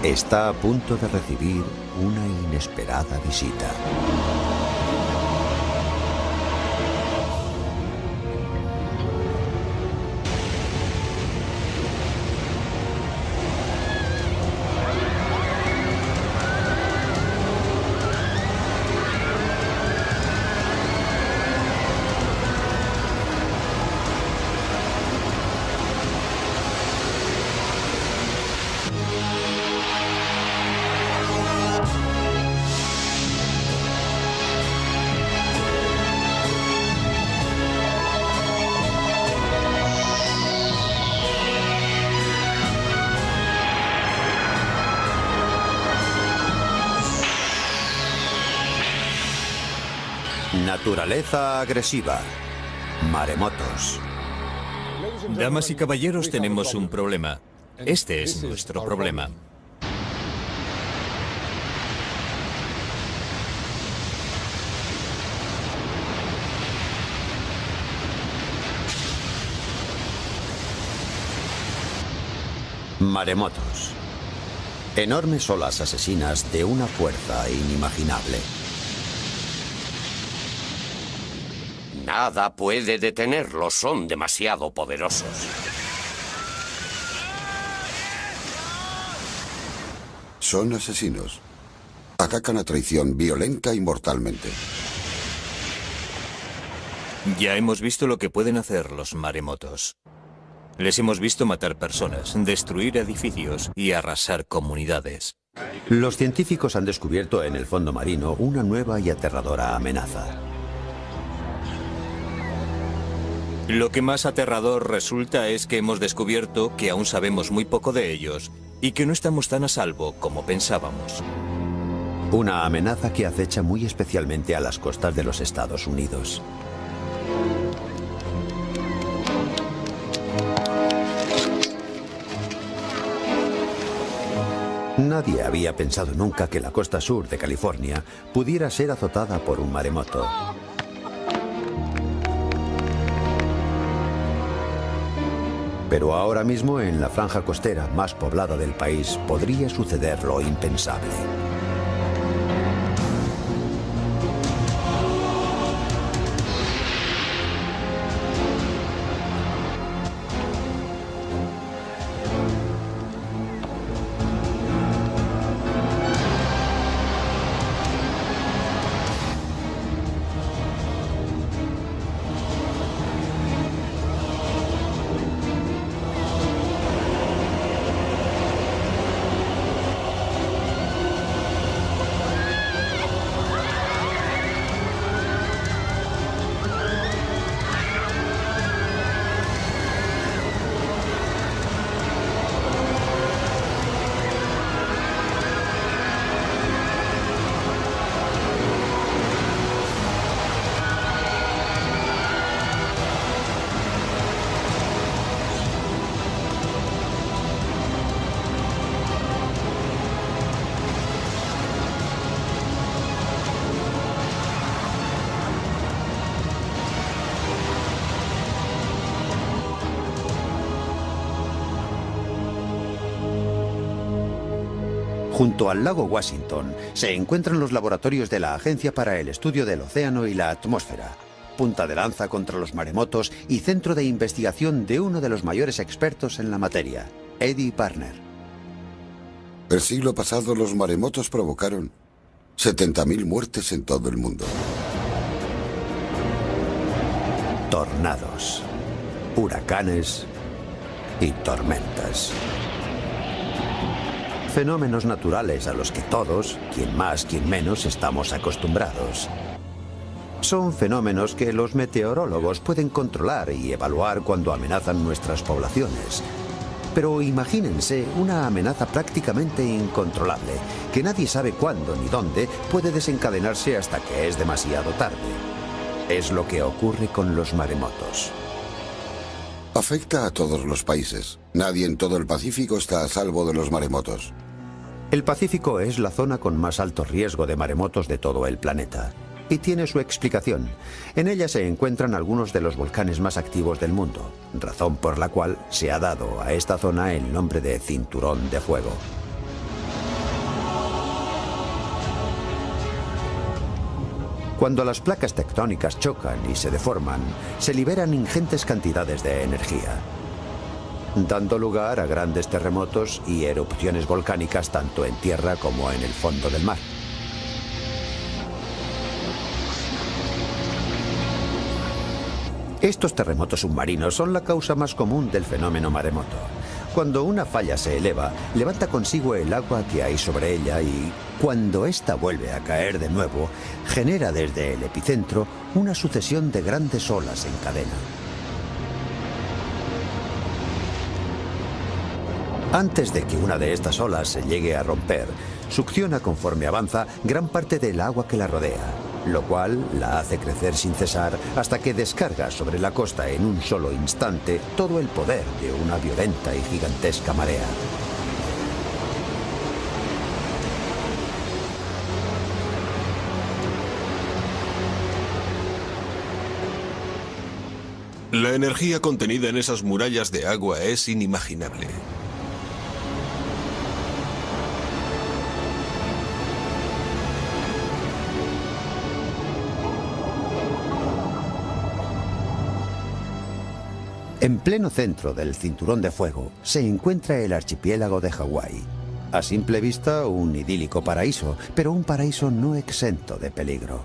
está a punto de recibir una inesperada visita. Naturaleza agresiva. Maremotos. Damas y caballeros, tenemos un problema. Este es nuestro problema. Maremotos. Enormes olas asesinas de una fuerza inimaginable. Nada puede detenerlos, son demasiado poderosos. Son asesinos. Atacan a traición violenta y mortalmente. Ya hemos visto lo que pueden hacer los maremotos. Les hemos visto matar personas, destruir edificios y arrasar comunidades. Los científicos han descubierto en el fondo marino una nueva y aterradora amenaza. Lo que más aterrador resulta es que hemos descubierto que aún sabemos muy poco de ellos y que no estamos tan a salvo como pensábamos. Una amenaza que acecha muy especialmente a las costas de los Estados Unidos. Nadie había pensado nunca que la costa sur de California pudiera ser azotada por un maremoto. Pero ahora mismo en la franja costera más poblada del país podría suceder lo impensable. Junto al lago Washington se encuentran los laboratorios de la Agencia para el Estudio del Océano y la Atmósfera, punta de lanza contra los maremotos y centro de investigación de uno de los mayores expertos en la materia, Eddie Barner. El siglo pasado los maremotos provocaron 70.000 muertes en todo el mundo. Tornados, huracanes y tormentas. Fenómenos naturales a los que todos, quien más, quien menos, estamos acostumbrados. Son fenómenos que los meteorólogos pueden controlar y evaluar cuando amenazan nuestras poblaciones. Pero imagínense una amenaza prácticamente incontrolable, que nadie sabe cuándo ni dónde puede desencadenarse hasta que es demasiado tarde. Es lo que ocurre con los maremotos. Afecta a todos los países. Nadie en todo el Pacífico está a salvo de los maremotos. El Pacífico es la zona con más alto riesgo de maremotos de todo el planeta. Y tiene su explicación. En ella se encuentran algunos de los volcanes más activos del mundo, razón por la cual se ha dado a esta zona el nombre de Cinturón de Fuego. Cuando las placas tectónicas chocan y se deforman, se liberan ingentes cantidades de energía, dando lugar a grandes terremotos y erupciones volcánicas tanto en tierra como en el fondo del mar. Estos terremotos submarinos son la causa más común del fenómeno maremoto. Cuando una falla se eleva, levanta consigo el agua que hay sobre ella y, cuando ésta vuelve a caer de nuevo, genera desde el epicentro una sucesión de grandes olas en cadena. Antes de que una de estas olas se llegue a romper, succiona conforme avanza gran parte del agua que la rodea, lo cual la hace crecer sin cesar hasta que descarga sobre la costa en un solo instante todo el poder de una violenta y gigantesca marea. La energía contenida en esas murallas de agua es inimaginable. En pleno centro del Cinturón de Fuego se encuentra el archipiélago de Hawái. A simple vista, un idílico paraíso, pero un paraíso no exento de peligro.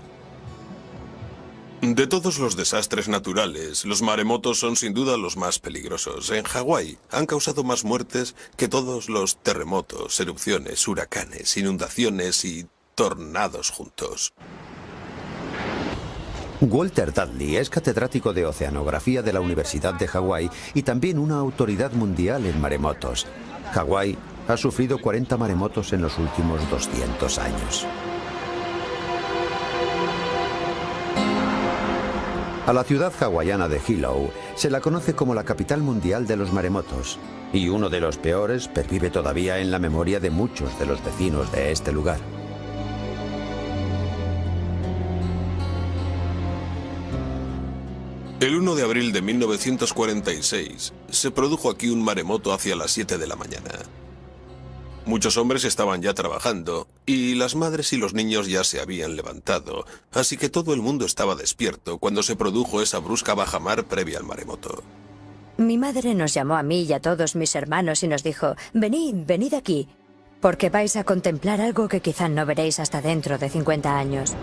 De todos los desastres naturales, los maremotos son sin duda los más peligrosos. En Hawái han causado más muertes que todos los terremotos, erupciones, huracanes, inundaciones y tornados juntos. Walter Dudley es catedrático de oceanografía de la Universidad de Hawái y también una autoridad mundial en maremotos. Hawái ha sufrido 40 maremotos en los últimos 200 años. A la ciudad hawaiana de Hilo se la conoce como la capital mundial de los maremotos, y uno de los peores pervive todavía en la memoria de muchos de los vecinos de este lugar. El 1 de abril de 1946 se produjo aquí un maremoto hacia las 7 de la mañana. Muchos hombres estaban ya trabajando y las madres y los niños ya se habían levantado, así que todo el mundo estaba despierto cuando se produjo esa brusca bajamar previa al maremoto. Mi madre nos llamó a mí y a todos mis hermanos y nos dijo: venid, venid aquí, porque vais a contemplar algo que quizá no veréis hasta dentro de 50 años.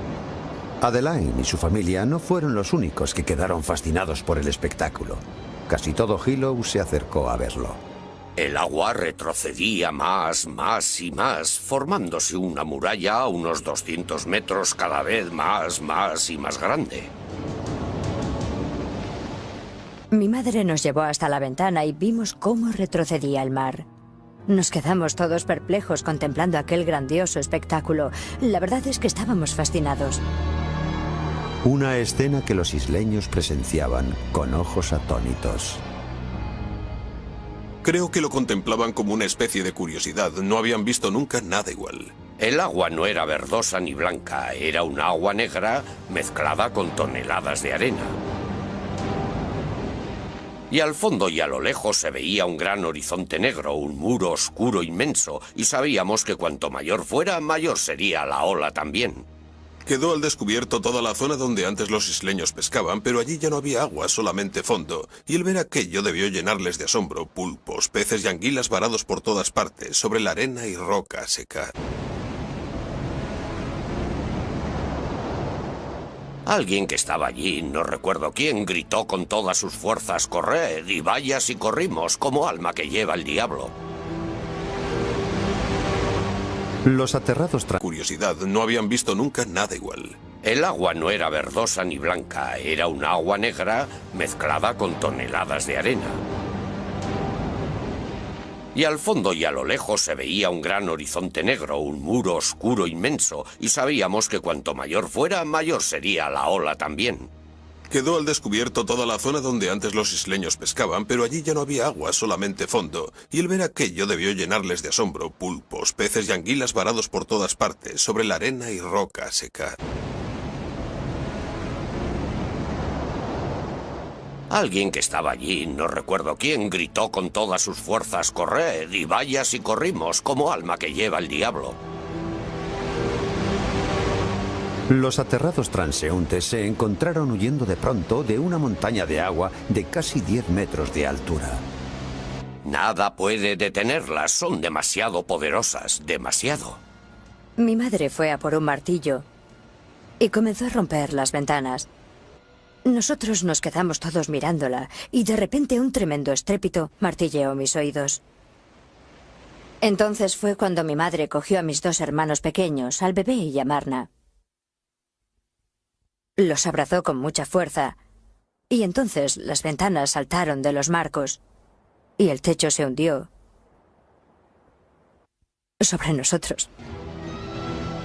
Adeline y su familia no fueron los únicos que quedaron fascinados por el espectáculo. Casi todo Hilo se acercó a verlo. El agua retrocedía más y más, formándose una muralla a unos 200 metros cada vez más y más grande. Mi madre nos llevó hasta la ventana y vimos cómo retrocedía el mar. Nos quedamos todos perplejos contemplando aquel grandioso espectáculo. La verdad es que estábamos fascinados. Una escena que los isleños presenciaban con ojos atónitos. Creo que lo contemplaban como una especie de curiosidad. No habían visto nunca nada igual. El agua no era verdosa ni blanca, era un agua negra mezclada con toneladas de arena. Y al fondo y a lo lejos se veía un gran horizonte negro, un muro oscuro inmenso, y sabíamos que cuanto mayor fuera, mayor sería la ola también. Quedó al descubierto toda la zona donde antes los isleños pescaban, pero allí ya no había agua, solamente fondo, y el ver aquello debió llenarles de asombro. Pulpos, peces y anguilas varados por todas partes, sobre la arena y roca seca. Alguien que estaba allí, no recuerdo quién, gritó con todas sus fuerzas: «¡Corred! Y vaya si corrimos, como alma que lleva el diablo». Los aterrados curiosidad, no habían visto nunca nada igual. El agua no era verdosa ni blanca, era un agua negra mezclada con toneladas de arena. Y al fondo y a lo lejos se veía un gran horizonte negro, un muro oscuro inmenso, y sabíamos que cuanto mayor fuera, mayor sería la ola también. Quedó al descubierto toda la zona donde antes los isleños pescaban, pero allí ya no había agua, solamente fondo, y el ver aquello debió llenarles de asombro. Pulpos, peces y anguilas varados por todas partes, sobre la arena y roca seca. Alguien que estaba allí, no recuerdo quién, gritó con todas sus fuerzas: «¡Corred! Y vaya si corrimos, como alma que lleva el diablo». Los aterrados transeúntes se encontraron huyendo de pronto de una montaña de agua de casi 10 metros de altura. Nada puede detenerlas, son demasiado poderosas, demasiado. Mi madre fue a por un martillo y comenzó a romper las ventanas. Nosotros nos quedamos todos mirándola y de repente un tremendo estrépito martilleó mis oídos. Entonces fue cuando mi madre cogió a mis dos hermanos pequeños, al bebé y a Marna. Los abrazó con mucha fuerza y entonces las ventanas saltaron de los marcos y el techo se hundió sobre nosotros.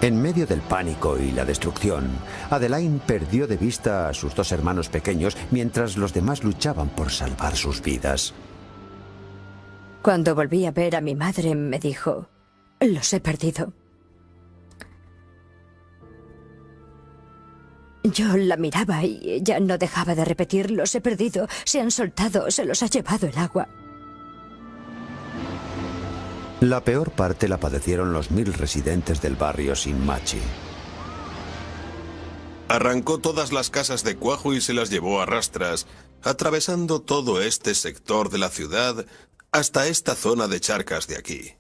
En medio del pánico y la destrucción, Adeline perdió de vista a sus dos hermanos pequeños mientras los demás luchaban por salvar sus vidas. Cuando volví a ver a mi madre me dijo: «Los he perdido». Yo la miraba y ella no dejaba de repetir: «Los he perdido, se han soltado, se los ha llevado el agua». La peor parte la padecieron los 1000 residentes del barrio Shinmachi. Arrancó todas las casas de cuajo y se las llevó a rastras, atravesando todo este sector de la ciudad hasta esta zona de charcas de aquí.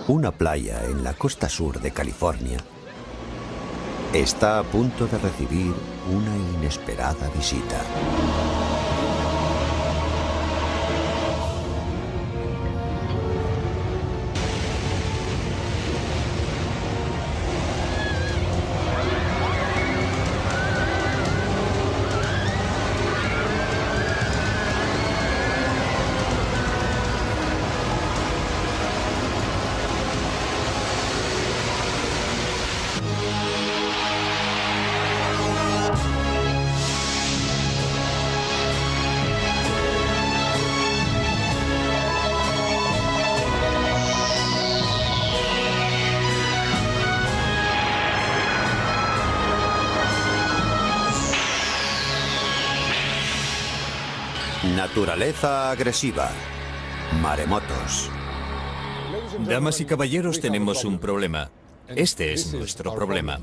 Una playa en la costa sur de California está a punto de recibir una inesperada visita. Naturaleza agresiva. Maremotos. Damas y caballeros, tenemos un problema. Este es nuestro problema.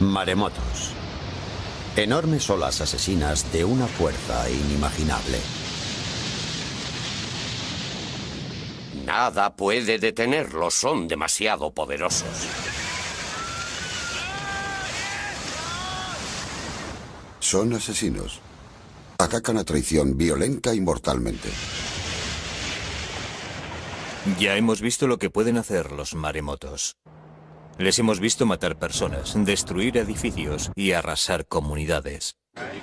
Maremotos. Enormes olas asesinas de una fuerza inimaginable. Nada puede detenerlos, son demasiado poderosos. Son asesinos. Atacan a traición violenta y mortalmente. Ya hemos visto lo que pueden hacer los maremotos. Les hemos visto matar personas, destruir edificios y arrasar comunidades.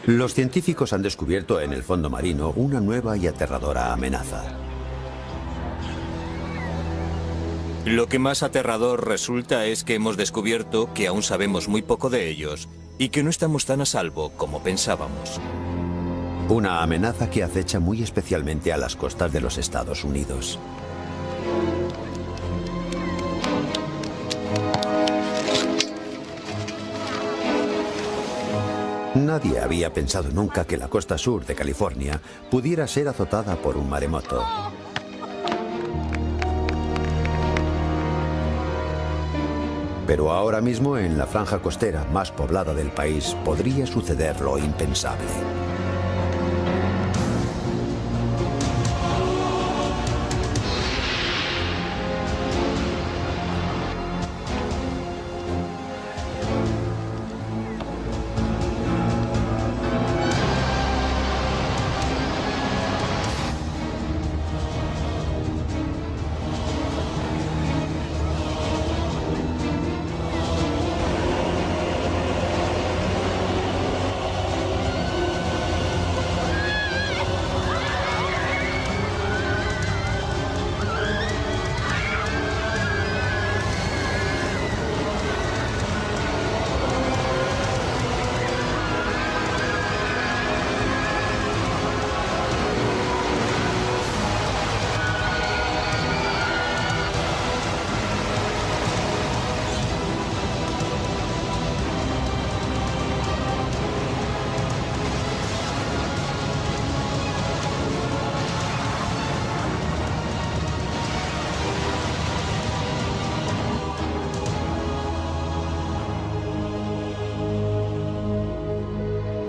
Los científicos han descubierto en el fondo marino una nueva y aterradora amenaza. Lo que más aterrador resulta es que hemos descubierto que aún sabemos muy poco de ellos y que no estamos tan a salvo como pensábamos. Una amenaza que acecha muy especialmente a las costas de los Estados Unidos. Nadie había pensado nunca que la costa sur de California pudiera ser azotada por un maremoto. Pero ahora mismo en la franja costera más poblada del país podría suceder lo impensable.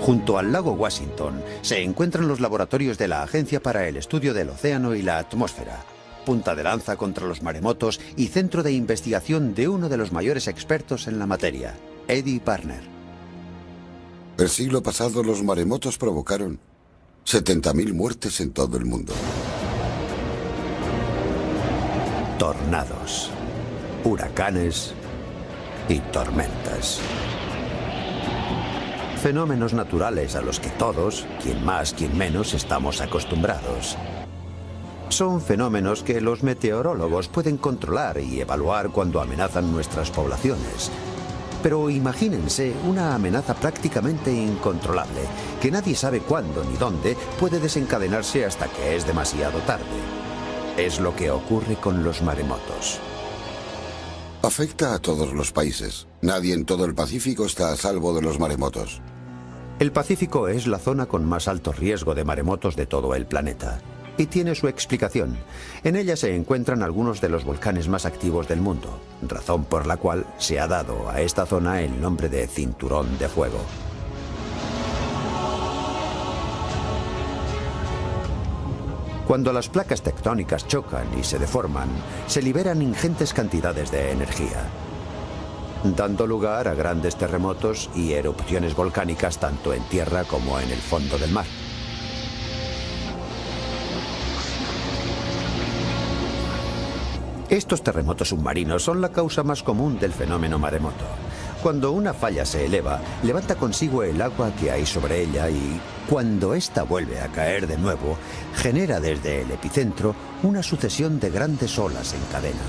Junto al lago Washington se encuentran los laboratorios de la Agencia para el Estudio del Océano y la Atmósfera, punta de lanza contra los maremotos y centro de investigación de uno de los mayores expertos en la materia, Eddie Barner. El siglo pasado los maremotos provocaron 70.000 muertes en todo el mundo. Tornados, huracanes y tormentas. Fenómenos naturales a los que todos, quien más, quien menos, estamos acostumbrados. Son fenómenos que los meteorólogos pueden controlar y evaluar cuando amenazan nuestras poblaciones. Pero imagínense una amenaza prácticamente incontrolable, que nadie sabe cuándo ni dónde puede desencadenarse hasta que es demasiado tarde. Es lo que ocurre con los maremotos. Afecta a todos los países. Nadie en todo el Pacífico está a salvo de los maremotos. El Pacífico es la zona con más alto riesgo de maremotos de todo el planeta. Y tiene su explicación. En ella se encuentran algunos de los volcanes más activos del mundo, razón por la cual se ha dado a esta zona el nombre de Cinturón de Fuego. Cuando las placas tectónicas chocan y se deforman, se liberan ingentes cantidades de energía, dando lugar a grandes terremotos y erupciones volcánicas tanto en tierra como en el fondo del mar. Estos terremotos submarinos son la causa más común del fenómeno maremoto. Cuando una falla se eleva, levanta consigo el agua que hay sobre ella y, cuando ésta vuelve a caer de nuevo, genera desde el epicentro una sucesión de grandes olas en cadena.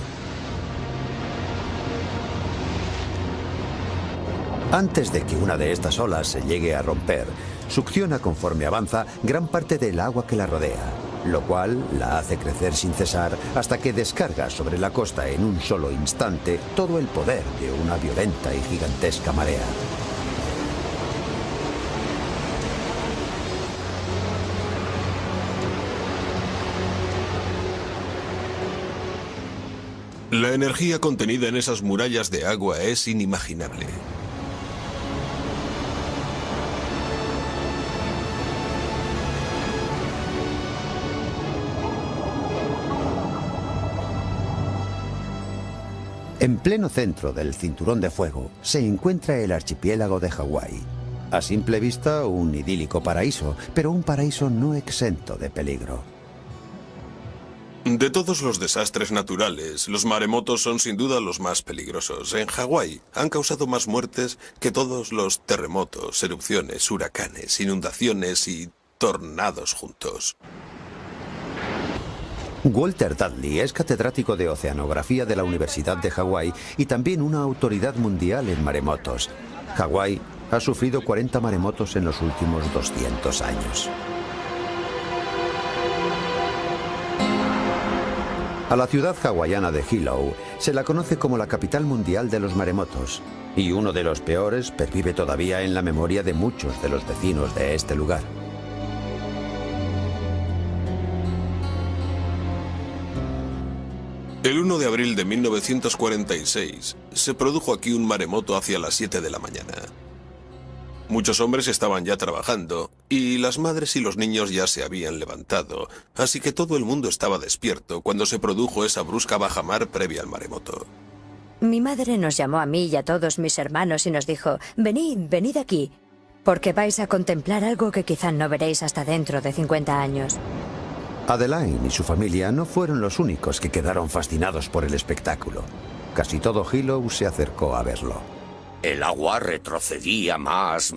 Antes de que una de estas olas se llegue a romper, succiona conforme avanza gran parte del agua que la rodea. lo cual la hace crecer sin cesar hasta que descarga sobre la costa en un solo instante todo el poder de una violenta y gigantesca marea. La energía contenida en esas murallas de agua es inimaginable. En pleno centro del cinturón de fuego se encuentra el archipiélago de Hawái. A simple vista, un idílico paraíso, pero un paraíso no exento de peligro. De todos los desastres naturales, los maremotos son sin duda los más peligrosos. En Hawái han causado más muertes que todos los terremotos, erupciones, huracanes, inundaciones y tornados juntos. Walter Dudley es catedrático de oceanografía de la Universidad de Hawái y también una autoridad mundial en maremotos. Hawái ha sufrido 40 maremotos en los últimos 200 años. A la ciudad hawaiana de Hilo se la conoce como la capital mundial de los maremotos, y uno de los peores pervive todavía en la memoria de muchos de los vecinos de este lugar. El 1 de abril de 1946 se produjo aquí un maremoto hacia las 7 de la mañana. Muchos hombres estaban ya trabajando y las madres y los niños ya se habían levantado, así que todo el mundo estaba despierto cuando se produjo esa brusca bajamar previa al maremoto. Mi madre nos llamó a mí y a todos mis hermanos y nos dijo: venid, venid aquí, porque vais a contemplar algo que quizá no veréis hasta dentro de 50 años. Adeline y su familia no fueron los únicos que quedaron fascinados por el espectáculo. Casi todo Hilo se acercó a verlo. El agua retrocedía más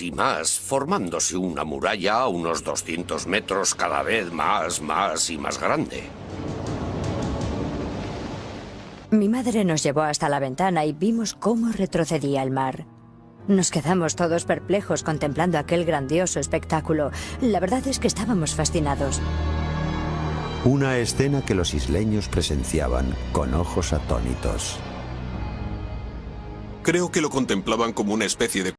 y más, formándose una muralla a unos 200 metros cada vez más y más grande. Mi madre nos llevó hasta la ventana y vimos cómo retrocedía el mar. Nos quedamos todos perplejos contemplando aquel grandioso espectáculo. La verdad es que estábamos fascinados. Una escena que los isleños presenciaban con ojos atónitos. Creo que lo contemplaban como una especie de